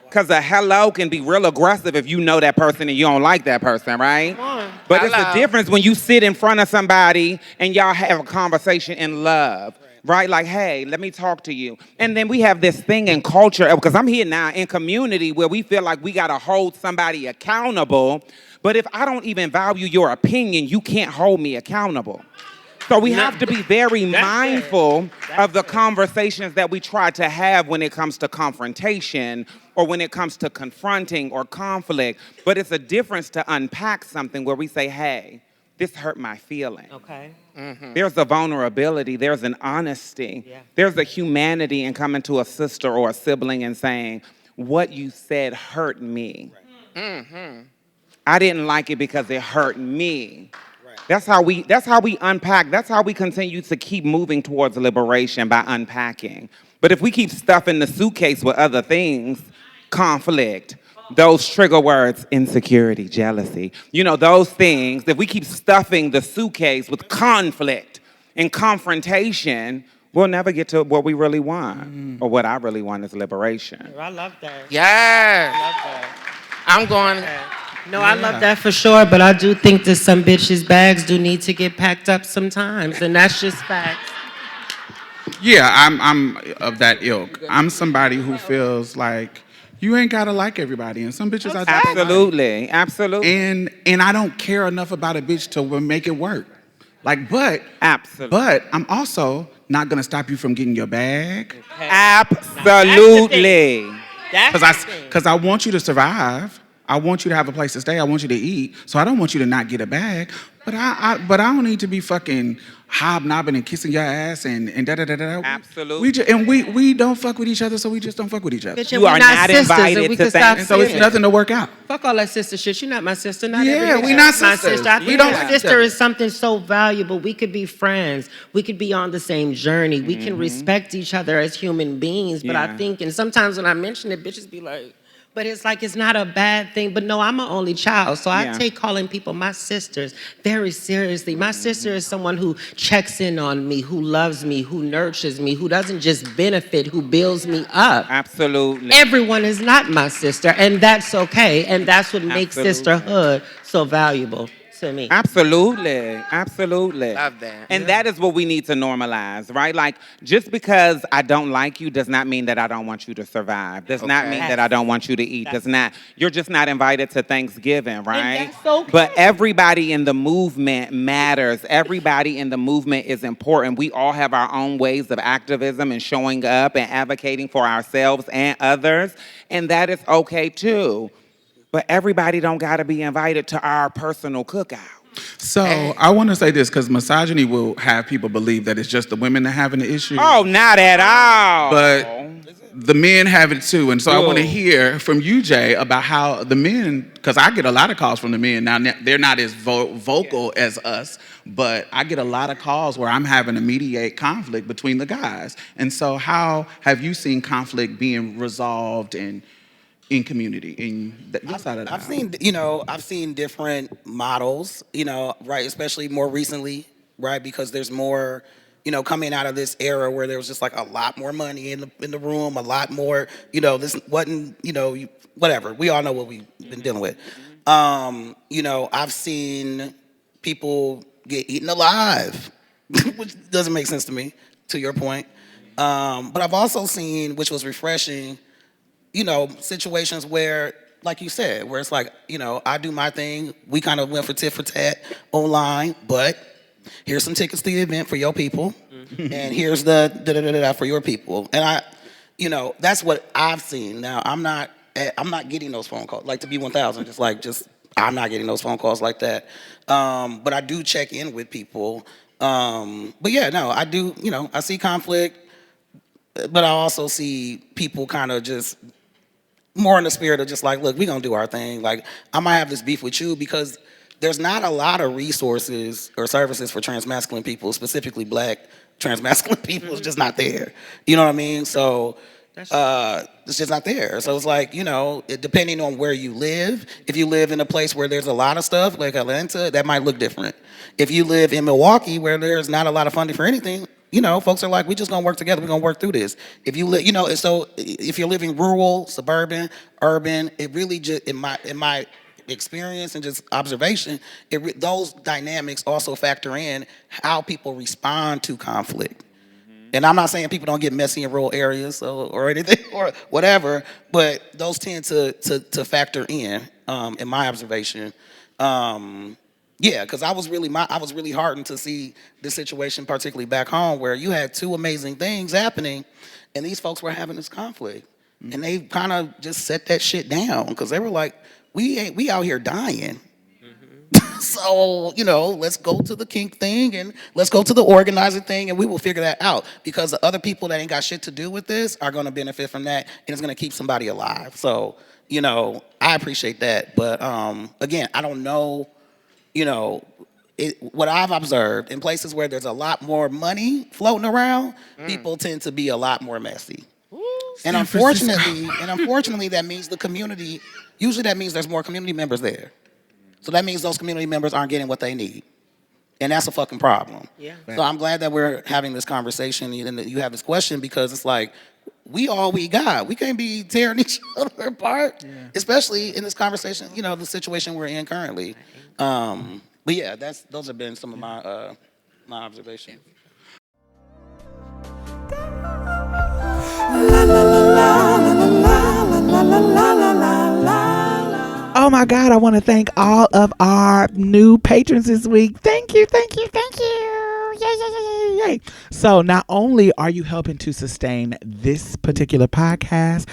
Because a hello can be real aggressive if you know that person and you don't like that person, right? But it's a difference when you sit in front of somebody and y'all have a conversation in love. Right? Like, hey, let me talk to you. And then we have this thing in culture, because I'm here now in community, where we feel like we got to hold somebody accountable. But if I don't even value your opinion, you can't hold me accountable. So we have to be very mindful of the conversations that we try to have when it comes to confrontation or when it comes to confronting or conflict. But it's a difference to unpack something where we say, hey, this hurt my feeling. Okay. There's a vulnerability, there's an honesty, there's a humanity in coming to a sister or a sibling and saying, what you said hurt me. I didn't like it because it hurt me. That's how we unpack, that's how we continue to keep moving towards liberation, by unpacking. But if we keep stuffing the suitcase with other things, conflict, those trigger words, insecurity, jealousy, those things, if we keep stuffing the suitcase with conflict and confrontation, we'll never get to what we really want. Or what I really want is liberation. I love that. Yes. I love that. I'm going. No, I love that for sure, but I do think that some bitches' bags do need to get packed up sometimes, and that's just facts. Yeah, I'm of that ilk. I'm somebody who feels like you ain't gotta like everybody, and some bitches I just Absolutely. And I don't care enough about a bitch to make it work. But I'm also not gonna stop you from getting your bag. Absolutely. Because I want you to survive. I want you to have a place to stay. I want you to eat. So I don't want you to not get a bag. But I don't need to be fucking hobnobbing and kissing your ass and da da da da. Absolutely. We don't fuck with each other, so we just don't fuck with each other. Bitch, You are not invited to And so it's nothing to work out. Fuck all that sister shit. You're not my sister. Not Yeah, every we not bitch is my sisters. sister. I We think don't my like sister each other. is something so valuable. We could be friends. We could be on the same journey. We can respect each other as human beings. But I Yeah. think, and sometimes when I mention it, bitches be like, but it's like it's not a bad thing. But no, I'm an only child, so I Yeah. take calling people my sisters very seriously. My sister is someone who checks in on me, who loves me, who nurtures me, who doesn't just benefit, who builds me up. Absolutely. Everyone is not my sister, and that's okay. And that's what makes Absolutely. sisterhood so valuable to me. Absolutely. Absolutely. Love that. And that is what we need to normalize, right? Like, just because I don't like you does not mean that I don't want you to survive. Does not mean that I don't want you to eat. Does not. You're just not invited to Thanksgiving, right? that's okay. But everybody in the movement matters. Everybody in the movement is important. We all have our own ways of activism and showing up and advocating for ourselves and others. And that is okay too. But everybody don't gotta be invited to our personal cookout. So I want to say this because misogyny will have people believe that it's just the women that having the issue. Oh, not at all. But the men have it too. And so I want to Yo. hear from you, Jay, about how the men, because I get a lot of calls from the men. Now, they're not as vocal as us, but I get a lot of calls where I'm having to mediate conflict between the guys. And so how have you seen conflict being resolved in community, in your side of the aisle? I've seen different models, right, especially more recently, right, because there's more, coming out of this era where there was just like a lot more money in the room, a lot more, this wasn't, whatever. We all know what we've been dealing with. I've seen people get eaten alive, which doesn't make sense to me, to your point. But I've also seen, which was refreshing, situations where, like you said, where it's like, I do my thing. We kind of went for tit for tat online, but here's some tickets to the event for your people, and here's the da-da-da-da for your people. And that's what I've seen. Now, I'm not getting those phone calls, like to be 1,000, I'm not getting those phone calls like that. But I do check in with people. But yeah, no, I do, I see conflict, but I also see people kind of just more in the spirit of just like, look, we're going to do our thing. Like, I might have this beef with you because there's not a lot of resources or services for transmasculine people, specifically black transmasculine people. It's just not there. You know what I mean? So it's just not there. So it's like, depending on where you live, if you live in a place where there's a lot of stuff, like Atlanta, that might look different. If you live in Milwaukee, where there's not a lot of funding for anything, folks are like, we just gonna work together. We're gonna work through this. If you live, so if you're living rural, suburban, urban, it really just, in my experience and just observation, those dynamics also factor in how people respond to conflict. And I'm not saying people don't get messy in rural areas or anything or whatever, but those tend to factor in my observation. Yeah, because I was really heartened to see this situation, particularly back home, where you had two amazing things happening, and these folks were having this conflict, and they kind of just set that shit down because they were like, we out here dying. So, let's go to the kink thing and let's go to the organizing thing and we will figure that out because the other people that ain't got shit to do with this are going to benefit from that and it's going to keep somebody alive. So, I appreciate that. But, again, I don't know, what I've observed in places where there's a lot more money floating around, people tend to be a lot more messy. And unfortunately, that means the community, usually that means there's more community members there. So that means those community members aren't getting what they need. And that's a fucking problem. Yeah. So I'm glad that we're having this conversation and that you have this question because it's like, we all we got. We can't be tearing each other apart, especially in this conversation, the situation we're in currently. But yeah, those have been some of my my observations. Oh my God, I want to thank all of our new patrons this week. Thank you, thank you, thank you. Yay, yay, yay, yay, yay. So not only are you helping to sustain this particular podcast,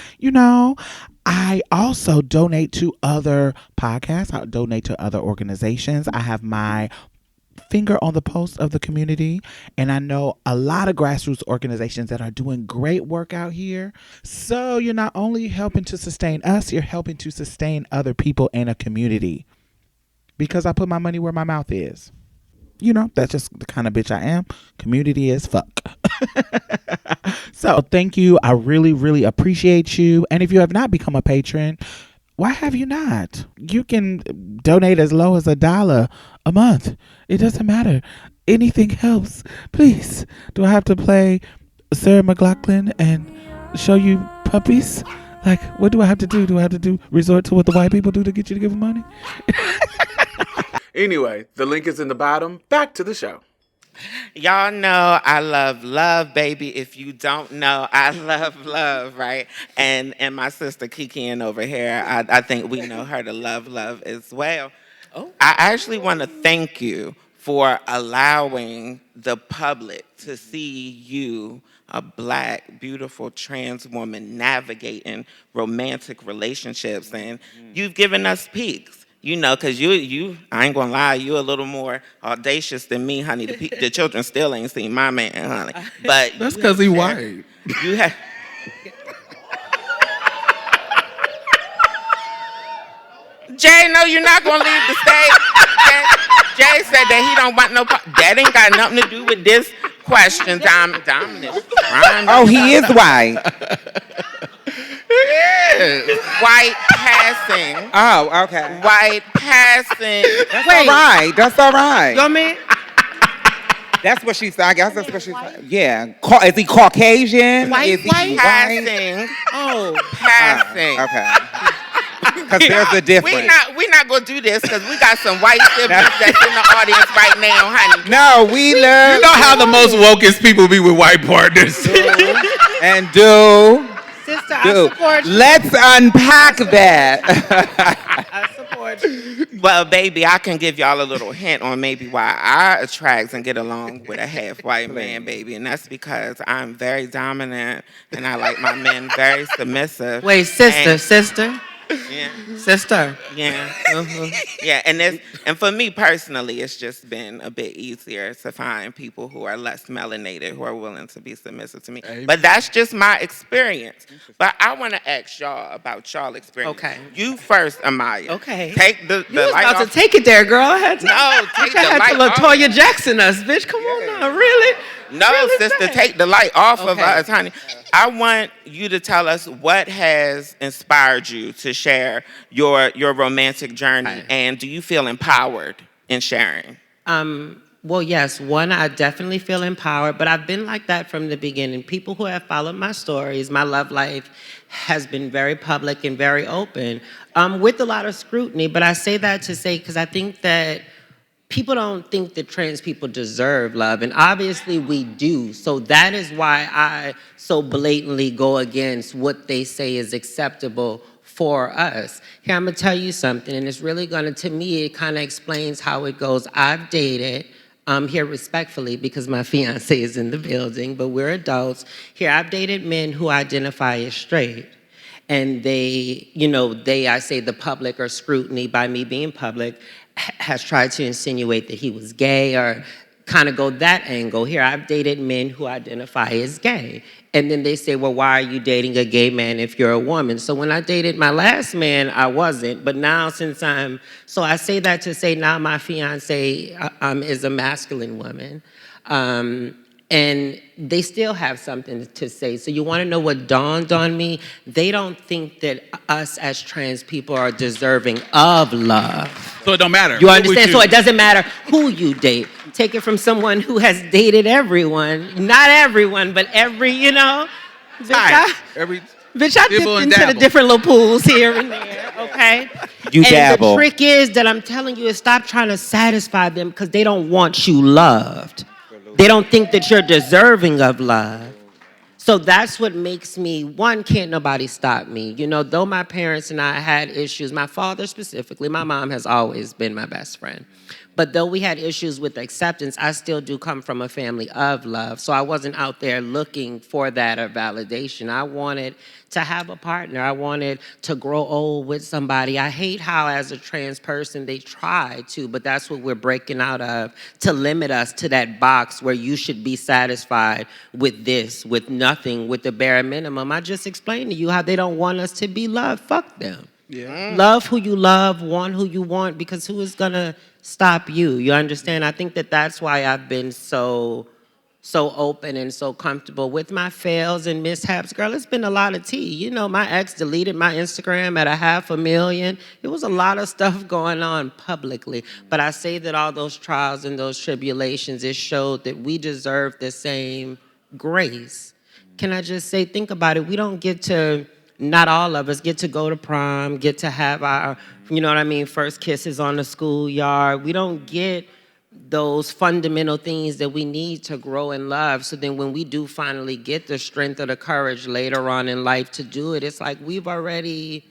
I I also donate to other podcasts. I donate to other organizations. I have my finger on the pulse of the community, and I know a lot of grassroots organizations that are doing great work out here. So you're not only helping to sustain us, you're helping to sustain other people in a community, because I put my money where my mouth is. You know, that's just the kind of bitch I am. Community as fuck. So thank you. I really, really appreciate you. And if you have not become a patron, why have you not? You can donate as low as $1 a month. It doesn't matter. Anything helps. Please. Do I have to play Sarah McLachlan and show you puppies? Like, what do I have to do? Do I have to resort to what the white people do to get you to give them money? Anyway, the link is in the bottom. Back to the show. Y'all know I love love, baby. If you don't know, I love love, right? And my sister Kikian over here, I think we know her to love as well. Oh. I actually want to thank you for allowing the public to see you, a Black, beautiful trans woman, navigating romantic relationships. And you've given us peaks. You know, because you, I ain't gonna lie, you a little more audacious than me, honey. The children still ain't seen my man, honey. But that's because he white. You have. Jay, no, you're not gonna leave the stage. Jay said that he don't want no. That ain't got nothing to do with this question, Dominic. Oh, he is white. White passing. Oh, okay. White passing. That's all right. That's all right. Your man? That's what she said. I guess that's what she said. Yeah. Is he Caucasian? Is he white? Passing. Oh. Passing. Okay. Because there's a difference. We not gonna do this because we got some white siblings that's in the audience right now, honey. No, we learn. You know how the most wokest people be with white partners. And do. Sister, I support you. Let's unpack that. I support you. Well, baby, I can give y'all a little hint on maybe why I attract and get along with a half white man, baby. And that's because I'm very dominant and I like my men very submissive. Wait, sister. Yeah. Sister. Yeah. Yeah. And for me personally, it's just been a bit easier to find people who are less melanated, who are willing to be submissive to me. Amen. But that's just my experience. But I want to ask y'all about y'all experience. Okay. You first, Amiyah. Okay. Take the You was light about off. to take it there, girl. I had to. No, take the I had light to off. LaToya Jackson us, bitch. Come on now, really? No, really sister, bad. take the light off of Okay. us, honey. I want you to tell us what has inspired you to share your romantic journey, Okay. and do you feel empowered in sharing? Well, yes. One, I definitely feel empowered, but I've been like that from the beginning. People who have followed my stories, my love life has been very public and very open, with a lot of scrutiny. But I say that to say, because I think that people don't think that trans people deserve love, and obviously we do. So that is why I so blatantly go against what they say is acceptable for us. Here, I'm gonna tell you something, and it's really gonna, to me, it kind of explains how it goes. I've dated, here respectfully, because my fiance is in the building, but we're adults. Here, I've dated men who identify as straight. And they, I say the public or scrutiny by me being public has tried to insinuate that he was gay or kind of go that angle. Here, I've dated men who identify as gay. And then they say, well, why are you dating a gay man if you're a woman? So when I dated my last man, I wasn't. But now so I say that to say now my fiance is a masculine woman. And they still have something to say. So you want to know what dawned on me? They don't think that us as trans people are deserving of love. So it don't matter. You understand? So it doesn't matter who you date. Take it from someone who has dated everyone. Not everyone, but every, Bitch, I dipped into the different little pools here and there, okay? You dabble. And the trick is that I'm telling you is stop trying to satisfy them because they don't want you loved. They don't think that you're deserving of love. So that's what makes me, one, can't nobody stop me. Though my parents and I had issues, my father specifically, my mom has always been my best friend. But though we had issues with acceptance, I still do come from a family of love. So I wasn't out there looking for that or validation. I wanted to have a partner. I wanted to grow old with somebody. I hate how, as a trans person, they try to, but that's what we're breaking out of, to limit us to that box where you should be satisfied with this, with nothing, with the bare minimum. I just explained to you how they don't want us to be loved. Fuck them. Yeah. Love who you love, want who you want, because who is gonna stop you? You understand? I think that that's why I've been so open and so comfortable with my fails and mishaps. Girl, it's been a lot of tea. You know, my ex deleted my Instagram at 500,000. It was a lot of stuff going on publicly. But I say that all those trials and those tribulations, it showed that we deserve the same grace. Can I just say, think about it. We don't get to, not all of us get to go to prom, get to have our, you know what I mean, first kisses on the schoolyard. We don't get those fundamental things that we need to grow in love. So then when we do finally get the strength or the courage later on in life to do it, it's like we've already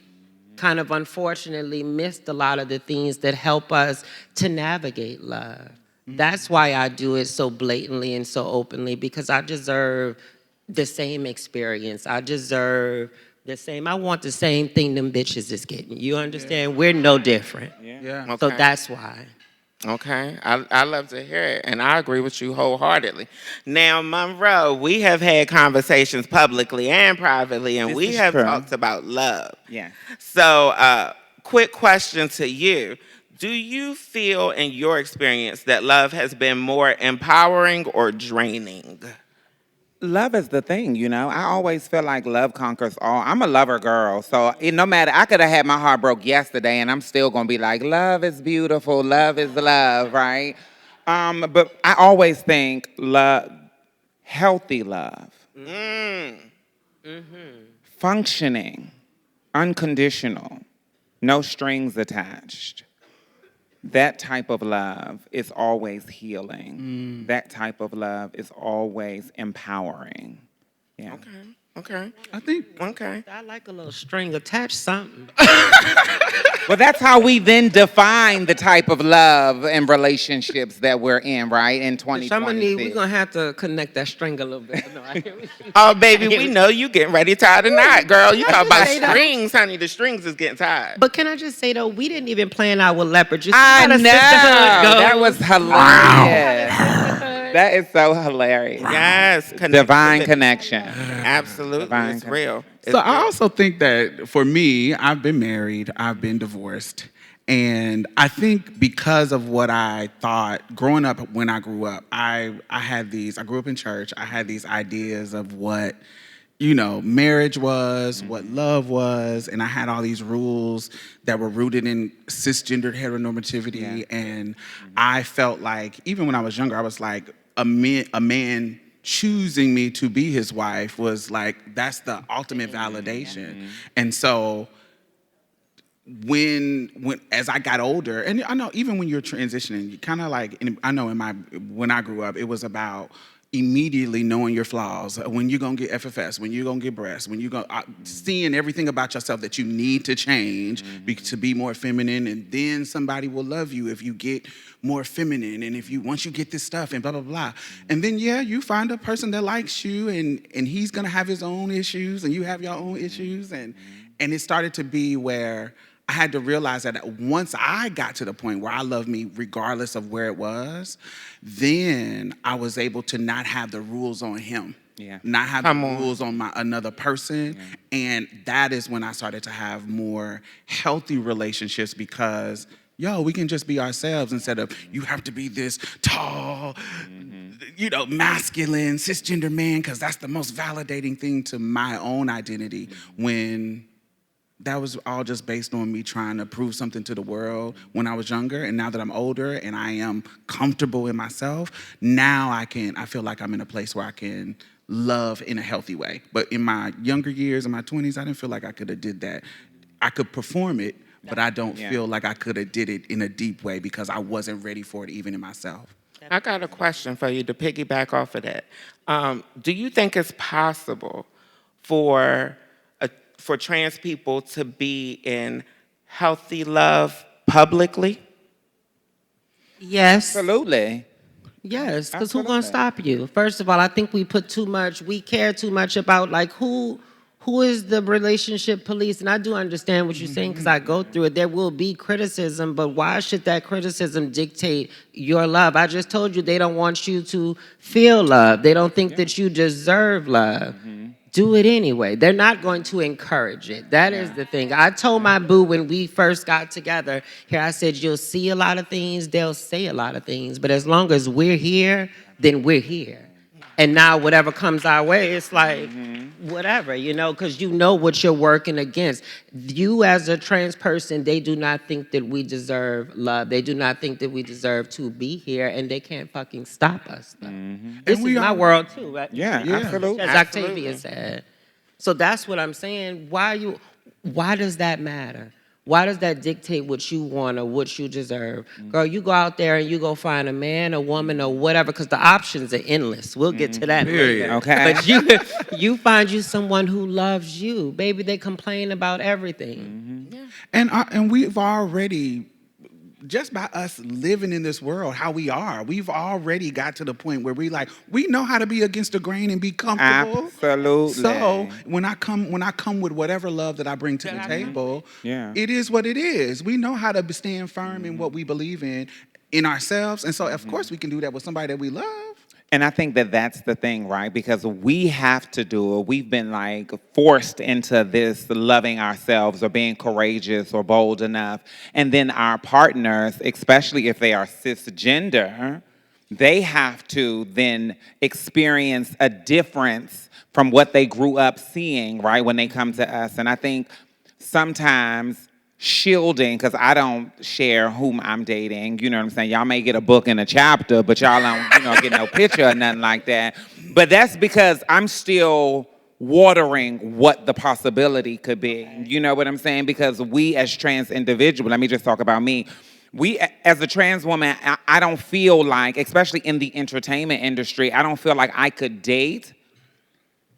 kind of unfortunately missed a lot of the things that help us to navigate love. That's why I do it so blatantly and so openly, because I deserve the same experience. I deserve the same. I want the same thing them bitches is getting. You understand? Yeah. We're no different. Yeah. Okay. So that's why. Okay, I love to hear it, and I agree with you wholeheartedly. Now, Monroe, we have had conversations publicly and privately, and we have talked about love. Yeah. So, quick question to you. Do you feel in your experience that love has been more empowering or draining? Love is the thing, you know. I always feel like love conquers all. I'm a lover girl, so no matter, I could have had my heart broke yesterday, and I'm still gonna be like, love is beautiful, love is love, right? But I always think love, healthy love, functioning, unconditional, no strings attached. That type of love is always healing. That type of love is always empowering. Yeah. Okay. I think. Okay. I like a little string attached something. Well, that's how we then define the type of love and relationships that we're in, right? In 2020. We're going to have to connect that string a little bit. No, Oh, baby, we know you getting ready to tie the knot, girl. You talk about strings, honey. The strings is getting tied. But can I just say, though, we didn't even plan our leopard. You see I how the know. sisterhood goes? That was hilarious. That is so hilarious. Yes. Divine connection. Absolutely. Divine It's real. So I also think that for me, I've been married, I've been divorced. And I think because of what I thought growing up, when I grew up, I grew up in church, I had these ideas of what, you know, marriage was, what love was, and I had all these rules that were rooted in cisgendered heteronormativity. Yeah. And I felt like, even when I was younger, I was like, a man choosing me to be his wife was like, that's the ultimate validation. And so when as I got older, and I know even when you're transitioning, you kind of like, when I grew up, it was about immediately knowing your flaws, when you're gonna get FFS, when you're gonna get breasts, when you're gonna seeing everything about yourself that you need to change to be more feminine, and then somebody will love you if you get more feminine, and once you get this stuff and blah blah blah, and then you find a person that likes you, and he's gonna have his own issues, and you have your own issues, and it started to be where I had to realize that once I got to the point where I loved me regardless of where it was, then I was able to not have the rules on him, not have the rules on another person. And that is when I started to have more healthy relationships, because we can just be ourselves instead of you have to be this tall, masculine, cisgender man, because that's the most validating thing to my own identity, when that was all just based on me trying to prove something to the world when I was younger. And now that I'm older and I am comfortable in myself, now I feel like I'm in a place where I can love in a healthy way. But in my younger years, in my 20s, I didn't feel like I could have did that. I could perform it, but I don't feel like I could have did it in a deep way because I wasn't ready for it even in myself. I got a question for you to piggyback off of that. Do you think it's possible for trans people to be in healthy love publicly? Yes. Absolutely. Yes, because who's gonna Absolutely. stop you? First of all, I think we care too much about like who is the relationship police. And I do understand what you're saying because I go through it. There will be criticism, but why should that criticism dictate your love? I just told you they don't want you to feel love. They don't think that you deserve love. Do it anyway. They're not going to encourage it. That is the thing. I told my boo when we first got together, here I said, you'll see a lot of things, they'll say a lot of things, but as long as we're here, then we're here. And now whatever comes our way, it's like, whatever, you know, because you know what you're working against. You as a trans person, they do not think that we deserve love. They do not think that we deserve to be here, and they can't fucking stop us. This is my world too, right? Yeah, absolutely. As Octavia said. So that's what I'm saying. Why does that matter? Why does that dictate what you want or what you deserve? Girl, you go out there and you go find a man, a woman, or whatever, because the options are endless. We'll get to that later. Okay. But you find you someone who loves you. Baby, they complain about everything. And we've already, just by us living in this world, how we are, we've already got to the point where we know how to be against the grain and be comfortable. Absolutely. So when I come with whatever love that I bring to the table, it is what it is. We know how to stand firm in what we believe in ourselves. And so of course we can do that with somebody that we love. And I think that that's the thing, right? Because we have to do it. We've been like forced into this loving ourselves or being courageous or bold enough. And then our partners, especially if they are cisgender, they have to then experience a difference from what they grew up seeing, right, when they come to us. And I think sometimes shielding, because I don't share whom I'm dating, you know what I'm saying? Y'all may get a book and a chapter, but y'all don't, get no picture or nothing like that. But that's because I'm still watering what the possibility could be. You know what I'm saying? Because we as trans individuals, let me just talk about me. We, as a trans woman, I don't feel like, especially in the entertainment industry, I don't feel like I could date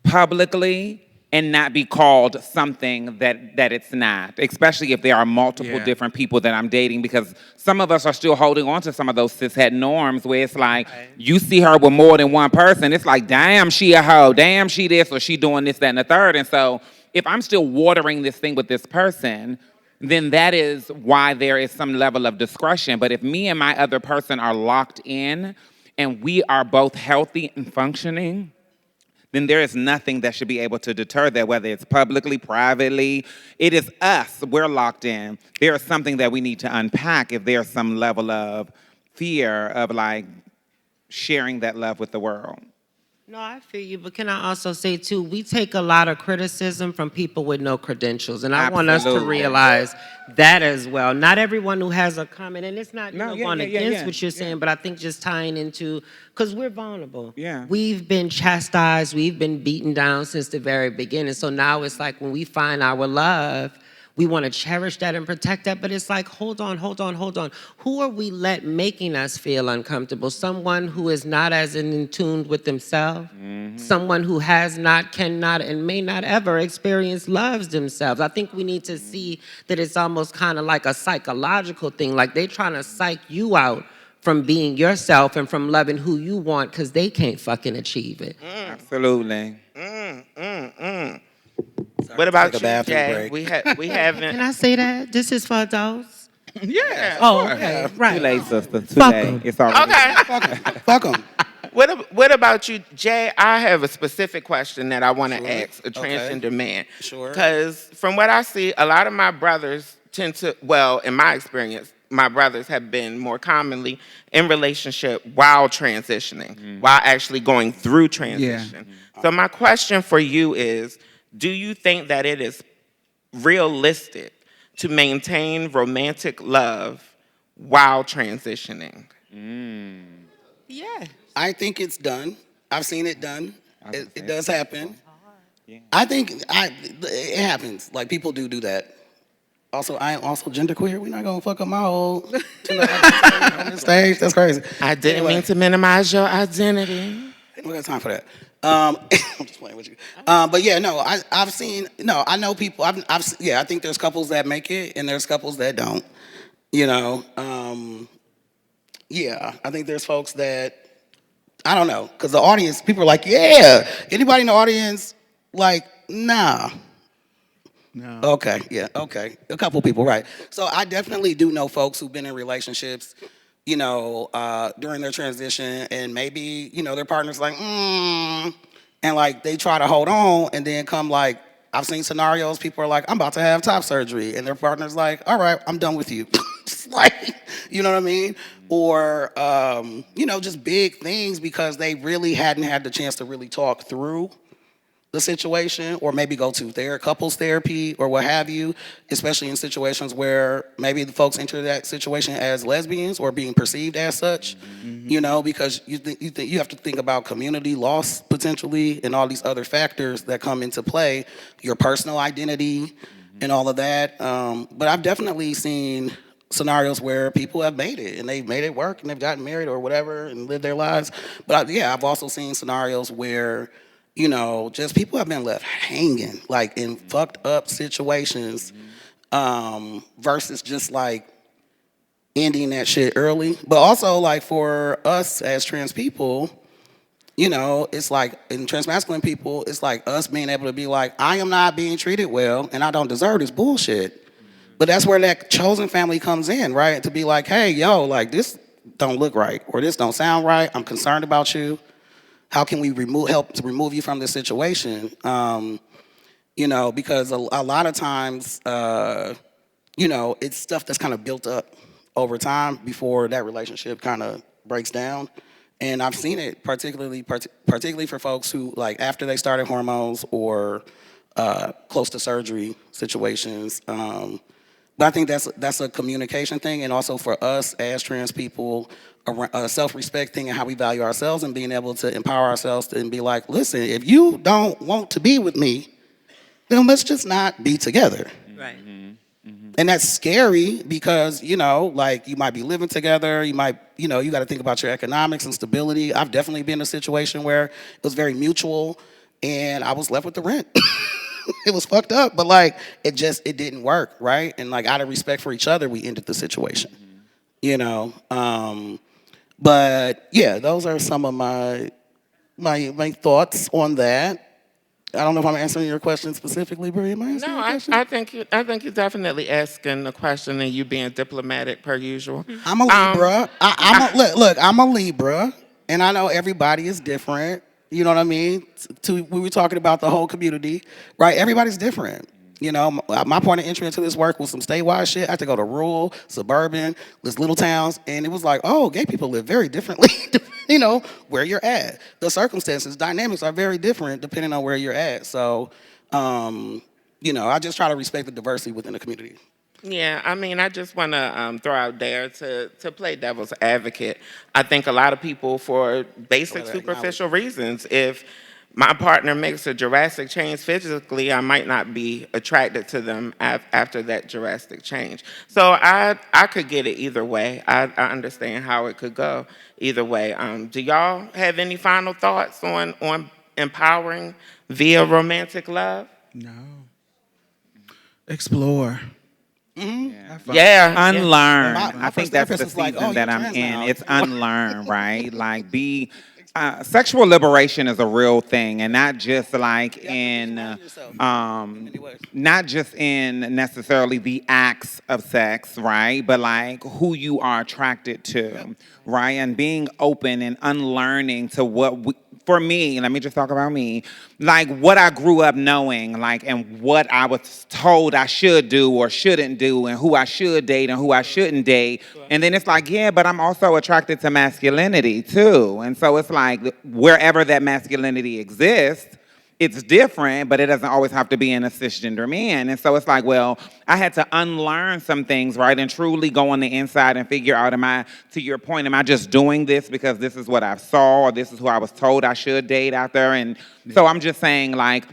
publicly and not be called something that it's not, especially if there are multiple different people that I'm dating, because some of us are still holding on to some of those cishet norms where it's like, you see her with more than one person, it's like, damn, she a hoe, damn, she this, or she doing this, that, and the third. And so if I'm still watering this thing with this person, then that is why there is some level of discretion. But if me and my other person are locked in and we are both healthy and functioning, then there is nothing that should be able to deter that, whether it's publicly, privately. It is us. We're locked in. There is something that we need to unpack if there's some level of fear of like sharing that love with the world. No, I feel you, but can I also say too, we take a lot of criticism from people with no credentials, and I want us to realize that as well. Not everyone who has a comment, and it's not going against what you're saying, but I think just tying into, because we're vulnerable. Yeah. We've been chastised, we've been beaten down since the very beginning, so now it's like when we find our love, we want to cherish that and protect that, but it's like, hold on. Who are we making us feel uncomfortable? Someone who is not as in tune with themselves? Someone who has not, cannot, and may not ever experience loves themselves. I think we need to see that it's almost kind of like a psychological thing, like they trying to psych you out from being yourself and from loving who you want because they can't fucking achieve it. Absolutely. What about you, Jay? We haven't. Can I say that? This is for adults? Yeah. Oh, okay. Right. Too late, sister. Too Fuck late. 'em. It's already. Okay. Fuck them. What about you, Jay? I have a specific question that I want to ask a transgender man. Sure. Because from what I see, a lot of my brothers tend to, well, in my experience, my brothers have been more commonly in relationship while transitioning, while actually going through transition. So my question for you is, do you think that it is realistic to maintain romantic love while transitioning? Yeah. I think it's done. I've seen it done. It does happen. I think it happens. Like, people do that. Also, I am also genderqueer. We're not gonna fuck up my whole on the stage. That's crazy. I didn't mean to minimize your identity. We got time for that. I'm just playing with you. But yeah, no, I've seen. No, I know people. I think there's couples that make it, and there's couples that don't. You know, Yeah, I think there's folks that, I don't know, because the audience, people are like, yeah. Anybody in the audience, like, nah. No. Okay, yeah, okay. A couple people, right. So I definitely do know folks who've been in relationships, during their transition, and maybe, their partner's like, and like they try to hold on, and then come like, I've seen scenarios, people are like, I'm about to have top surgery, and their partner's like, all right, I'm done with you. Just like, you know what I mean? Or, just big things because they really hadn't had the chance to really talk through the situation, or maybe go to their couples therapy or what have you, especially in situations where maybe the folks enter that situation as lesbians or being perceived as such, because you have to think about community loss potentially and all these other factors that come into play, your personal identity and all of that. But I've definitely seen scenarios where people have made it and they've made it work and they've gotten married or whatever and lived their lives. But I've also seen scenarios where just people have been left hanging, like in fucked up situations, versus just like ending that shit early. But also, like, for us as trans people, it's like, in transmasculine people, it's like us being able to be like, I am not being treated well and I don't deserve this bullshit. But that's where that chosen family comes in, right? To be like, hey, yo, like, this don't look right or this don't sound right. I'm concerned about you. How can we help to remove you from this situation? Because a lot of times, it's stuff that's kind of built up over time before that relationship kind of breaks down. And I've seen it particularly for folks who, like, after they started hormones or close to surgery situations. But I think that's a communication thing, and also for us as trans people, a self-respect thing and how we value ourselves and being able to empower ourselves and be like, listen, if you don't want to be with me, then let's just not be together. Right. And that's scary because, like, you might be living together, you got to think about your economics and stability. I've definitely been in a situation where it was very mutual and I was left with the rent. It was fucked up, but like, it didn't work, right? And like, out of respect for each other, we ended the situation, But yeah, those are some of my thoughts on that. I don't know if I'm answering your question specifically, Brie. Am I answering your question? I think you're definitely asking the question and you being diplomatic per usual. I'm a Libra. I'm a Libra, and I know everybody is different. You know what I mean? We were talking about the whole community, right? Everybody's different. My point of entry into this work was some statewide shit. I had to go to rural, suburban, these little towns, and it was like, oh, gay people live very differently, where you're at. The circumstances, dynamics are very different depending on where you're at. So, I just try to respect the diversity within the community. Yeah, I mean, I just want to throw out there to play devil's advocate. I think a lot of people, for basic superficial reasons, if my partner makes a drastic change physically, I might not be attracted to them after that drastic change. So I could get it either way. I understand how it could go either way. Do y'all have any final thoughts on empowering via romantic love? No. Explore. Yeah. Unlearn. My I think first that's the therapist was season like, oh, that you're I'm trans in. now. It's unlearn, right? Like, sexual liberation is a real thing, and not just like not just in necessarily the acts of sex, right? But like who you are attracted to, right? And being open and unlearning to for me, let me just talk about me, like what I grew up knowing, like, and what I was told I should do or shouldn't do, and who I should date and who I shouldn't date. And then it's like, yeah, but I'm also attracted to masculinity too. And so it's like, wherever that masculinity exists, it's different, but it doesn't always have to be in a cisgender man. And so it's like, well, I had to unlearn some things, right? And truly go on the inside and figure out, to your point, am I just doing this because this is what I saw or this is who I was told I should date out there? And so I'm just saying, like,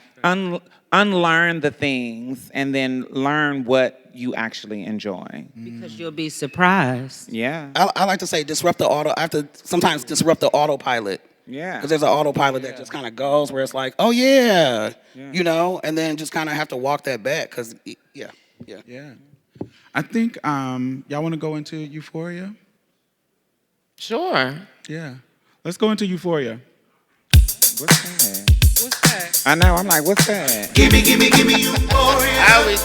unlearn the things and then learn what you actually enjoy. Because you'll be surprised. Yeah. I like to say disrupt the auto. I have to sometimes disrupt the autopilot. Yeah. Because there's an autopilot that just kind of goes where it's like, oh, yeah, and then just kind of have to walk that back because, yeah. I think y'all want to go into euphoria? Sure. Yeah. Let's go into Euphoria. What's that? What's that? I know. I'm like, what's that? Give me euphoria.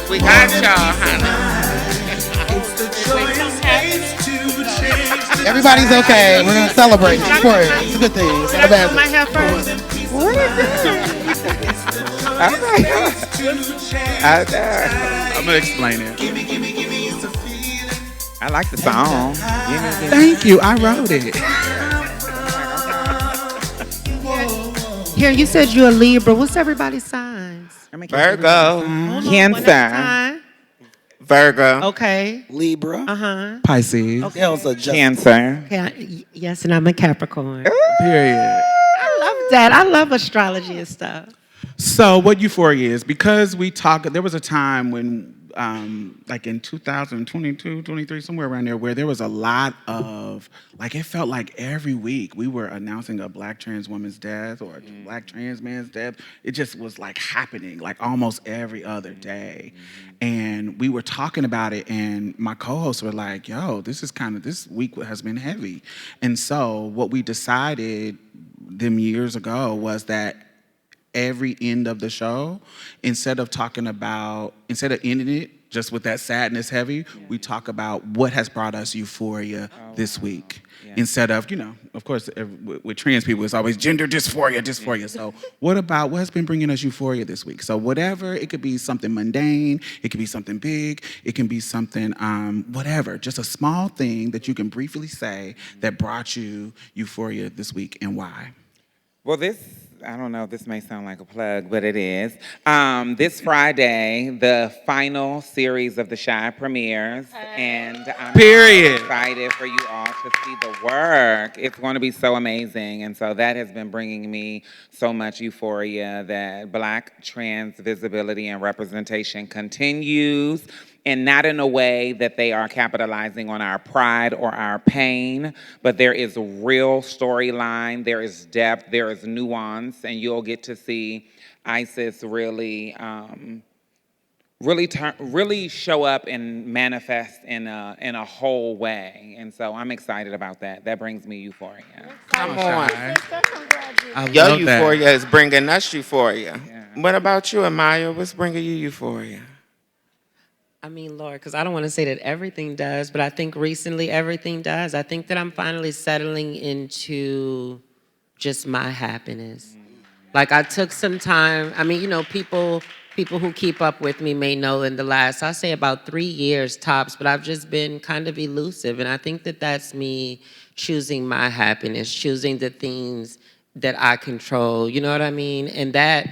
We got y'all, honey. It's the choice aids to change the Everybody's okay. We're gonna celebrate. Euphoria. It's a good thing. It's not a bad My thing. hair first. What is that? I'm gonna explain it. I like the song. Thank you. I wrote it. Here, you said you're a Libra. What's everybody's signs? Virgo. Cancer. Virgo. Okay. Libra. Pisces. Okay. Elsa just Cancer. Okay. Yes, and I'm a Capricorn. Period. I love that. I love astrology and stuff. So what Euphoria is, because we talk, there was a time when, like in 2022, 23, somewhere around there, where there was a lot of, like it felt like every week we were announcing a Black trans woman's death or a Black trans man's death. It just was like happening like almost every other day. And we were talking about it, and my co-hosts were like, yo, this week has been heavy. And so what we decided them years ago was that every end of the show, instead of ending it just with that sadness heavy, we talk about what has brought us euphoria this week. Yeah. Instead of, of course, with trans people, it's always gender dysphoria. So what has been bringing us euphoria this week? So whatever, it could be something mundane, it could be something big, it can be something, whatever, just a small thing that you can briefly say that brought you euphoria this week and why. Well, I don't know if this may sound like a plug, but it is. This Friday, the final series of The Shy premieres, and I'm excited for you all to see the work. It's going to be so amazing, and so that has been bringing me so much euphoria that Black trans visibility and representation continues, and not in a way that they are capitalizing on our pride or our pain, but there is a real storyline, there is depth, there is nuance, and you'll get to see Isis really show up and manifest in a whole way. And so I'm excited about that. That brings me euphoria. Come on. I Your love euphoria that. is bringing us euphoria. Yeah. What about you, Amiyah? What's bringing you euphoria? I mean, Lord, because I don't want to say that everything does, but I think recently everything does. I think that I'm finally settling into just my happiness. Like I took some time. I mean, people who keep up with me may know in the last, I'll say about 3 years tops, but I've just been kind of elusive. And I think that that's me choosing my happiness, choosing the things that I control. You know what I mean? And that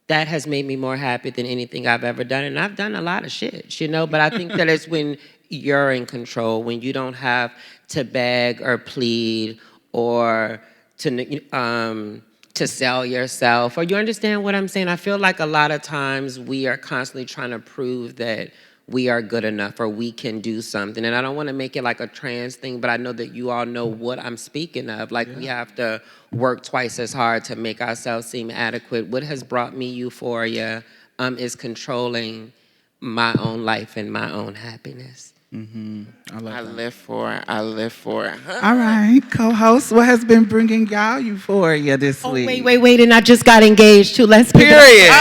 has made me more happy than anything I've ever done. And I've done a lot of shit, but I think that it's when you're in control, when you don't have to beg or plead or to sell yourself, or you understand what I'm saying? I feel like a lot of times we are constantly trying to prove that we are good enough or we can do something. And I don't want to make it like a trans thing, but I know that you all know what I'm speaking of. Like we have to work twice as hard to make ourselves seem adequate. What has brought me euphoria is controlling my own life and my own happiness. Mm-hmm. I live for it. All right, co-host, what has been bringing y'all euphoria this week? Wait, and I just got engaged too. Let's pick Period.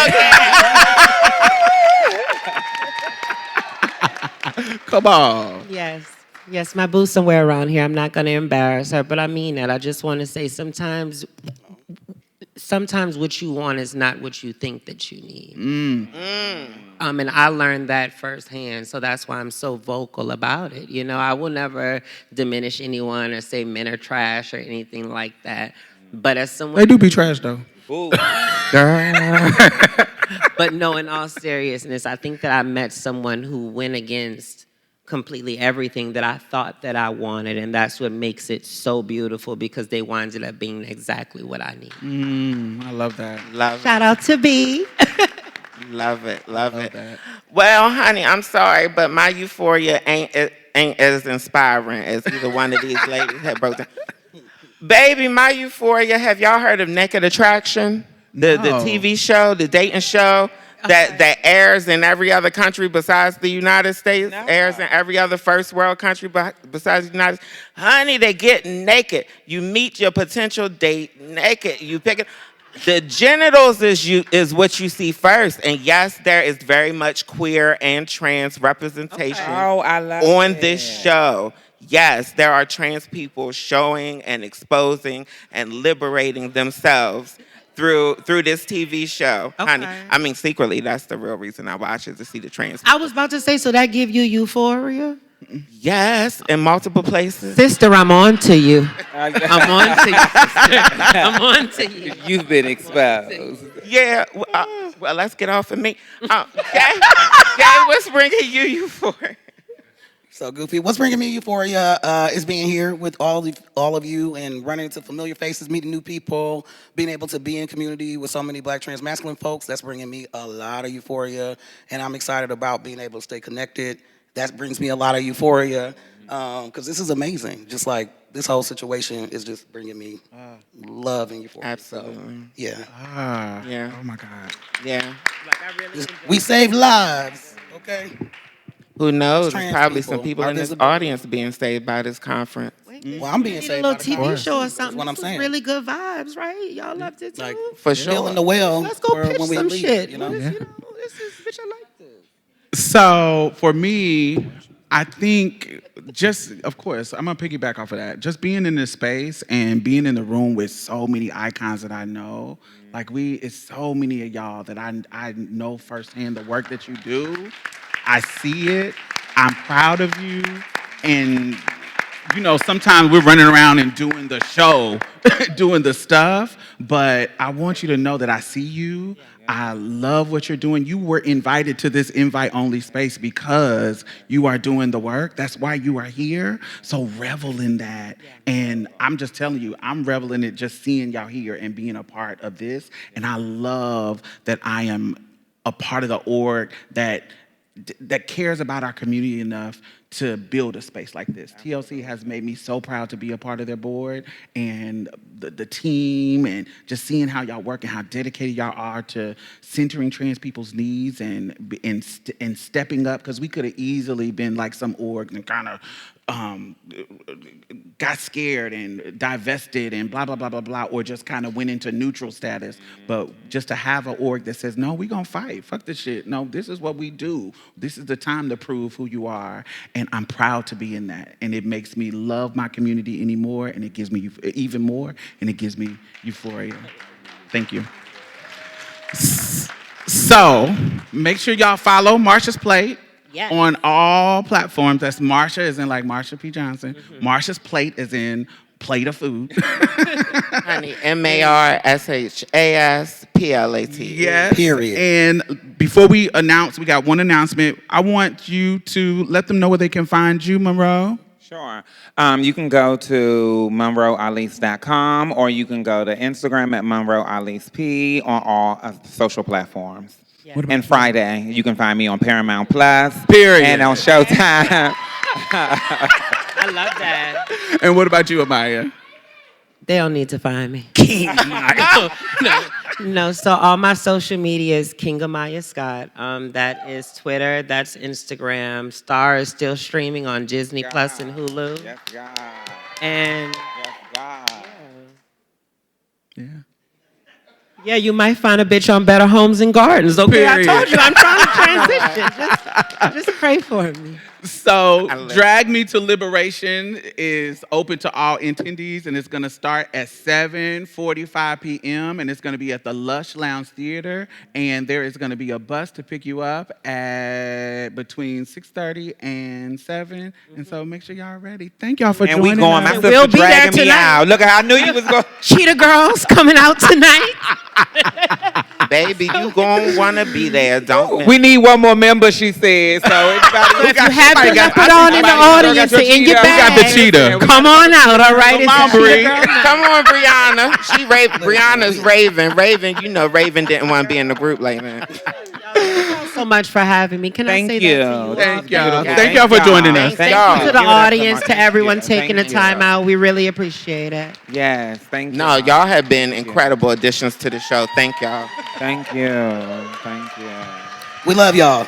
Come on. Yes, my boo's somewhere around here. I'm not going to embarrass her, but I mean that. I just want to say sometimes what you want is not what you think that you need. And I learned that firsthand, so that's why I'm so vocal about it. I will never diminish anyone or say men are trash or anything like that. But as someone... They do be trash, though. But no, in all seriousness, I think that I met someone who went against completely everything that I thought that I wanted, and that's what makes it so beautiful because they winded up being exactly what I need. I love that. Shout out to B. Love it. That. Well, honey, I'm sorry, but my euphoria ain't as inspiring as either one of these ladies had broke down. Baby, my euphoria, have y'all heard of Naked Attraction? The TV show, the dating show? that airs in every other country besides the United States, airs in every other first world country besides the United States. Honey, they get naked. You meet your potential date naked. You pick it. The genitals is what you see first. And yes, there is very much queer and trans representation on this show. Yes, there are trans people showing and exposing and liberating themselves through this TV show. Honey, I mean, secretly, that's the real reason I watch it, to see the trans people. I was about to say, so that give you euphoria? Yes, in multiple places. Sister, I'm on to you. I'm on to you, sister. I'm on to you. You've been exposed. Yeah, well, let's get off of me. Jay, what's bringing you euphoria? So Goofy, what's bringing me euphoria is being here with all of you and running into familiar faces, meeting new people, being able to be in community with so many Black trans masculine folks. That's bringing me a lot of euphoria, and I'm excited about being able to stay connected. That brings me a lot of euphoria because this is amazing. Just like this whole situation is just bringing me love and euphoria. Absolutely. So, yeah. Yeah. Oh my God. Yeah. We save lives, okay? Who knows? There's Trans probably people some people are in this visible. audience being saved by this conference. Well, I'm being Need a saved little by the TV conference. show or That's something. what I'm This was saying. really good vibes, right? Y'all loved it too. Like, For sure. filling the well. Let's go for pitch when we some leave, shit. You know? This is, bitch, I like this. So for me, I think of course, I'm gonna piggyback off of that. Just being in this space and being in the room with so many icons that I know, like it's so many of y'all that I know firsthand the work that you do. I see it. I'm proud of you. And sometimes we're running around and doing the show, doing the stuff, but I want you to know that I see you. I love what you're doing. You were invited to this invite-only space because you are doing the work. That's why you are here. So revel in that. And I'm just telling you, I'm reveling in just seeing y'all here and being a part of this. And I love that I am a part of the org that cares about our community enough to build a space like this. TLC has made me so proud to be a part of their board, and the team, and just seeing how y'all work and how dedicated y'all are to centering trans people's needs and stepping up, because we could have easily been like some org and kind of got scared and divested and blah, blah, blah, blah, blah, or just kind of went into neutral status. But just to have an org that says, no, we're going to fight. Fuck this shit. No, this is what we do. This is the time to prove who you are. And I'm proud to be in that. And it makes me love my community anymore, and it gives me even more, and it gives me euphoria. Thank you. So make sure y'all follow Marsha's Plate. Yes. On all platforms. That's Marsha as in like Marsha P. Johnson. Mm-hmm. Marsha's Plate as in plate of food. Honey, MARSHASPLAT. Yes. Period. And before we announce, we got one announcement. I want you to let them know where they can find you, Monroe. Sure. You can go to MonroeAlise.com, or you can go to Instagram at Monroe Alise P on all social platforms. Yeah. And Friday, you can find me on Paramount Plus. Period. And on Showtime. I love that. And what about you, Amiyah? They don't need to find me. No, so all my social media is King Amiyah Scott. That is Twitter, that's Instagram. Star is still streaming on Disney Plus and Hulu. Yes, God. And yes, God. Yeah. Yeah, you might find a bitch on Better Homes and Gardens. Okay, Period. I told you I'm trying to transition. Just pray for me. So, Drag Me to Liberation is open to all attendees, and it's going to start at 7:45 p.m., and it's going to be at the Lush Lounge Theater, and there is going to be a bus to pick you up at between 6:30 and 7, mm-hmm. And so make sure y'all are ready. Thank y'all for joining us. And we going. My sister we'll be dragging there me out. Look, I knew you was going. Cheetah Girls coming out tonight. Baby, you gon' wanna be there, don't we? We need one more member, she said. So if you have your leopard on in the audience and in your bag, got the cheetah. Come on out, all right? Come on, Bree. Come on, Brianna. Brianna's Raven. Raven, you know Raven didn't want to be in the group like that. Thank you so much for having me. Can I say that to you? Thank y'all. Thank y'all for joining us. Thank you to the audience, to everyone taking the time out. We really appreciate it. Yes, thank you. No, y'all have been incredible additions to the show. Thank y'all. Thank you. Thank you. We love y'all.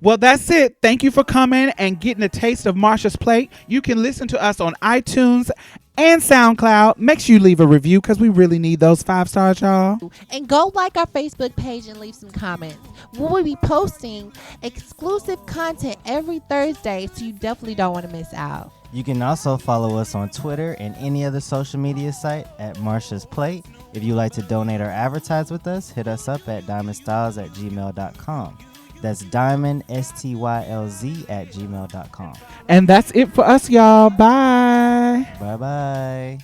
Well, that's it. Thank you for coming and getting a taste of Marsha's plate. You can listen to us on iTunes and SoundCloud. Make sure you leave a review because we really need those 5 stars, y'all. And go like our Facebook page and leave some comments. We will be posting exclusive content every Thursday, so you definitely don't want to miss out. You can also follow us on Twitter and any other social media site at Marsha's Plate. If you'd like to donate or advertise with us, hit us up at diamondstylz@gmail.com. That's diamondstylz@gmail.com. And that's it for us, y'all. Bye. Bye-bye.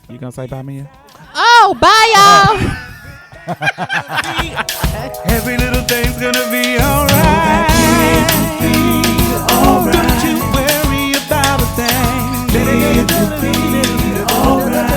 You gonna say bye, Mia? Oh, bye, y'all. Every little thing's gonna be alright. Don't you worry about a thing. Baby, it's gonna be alright.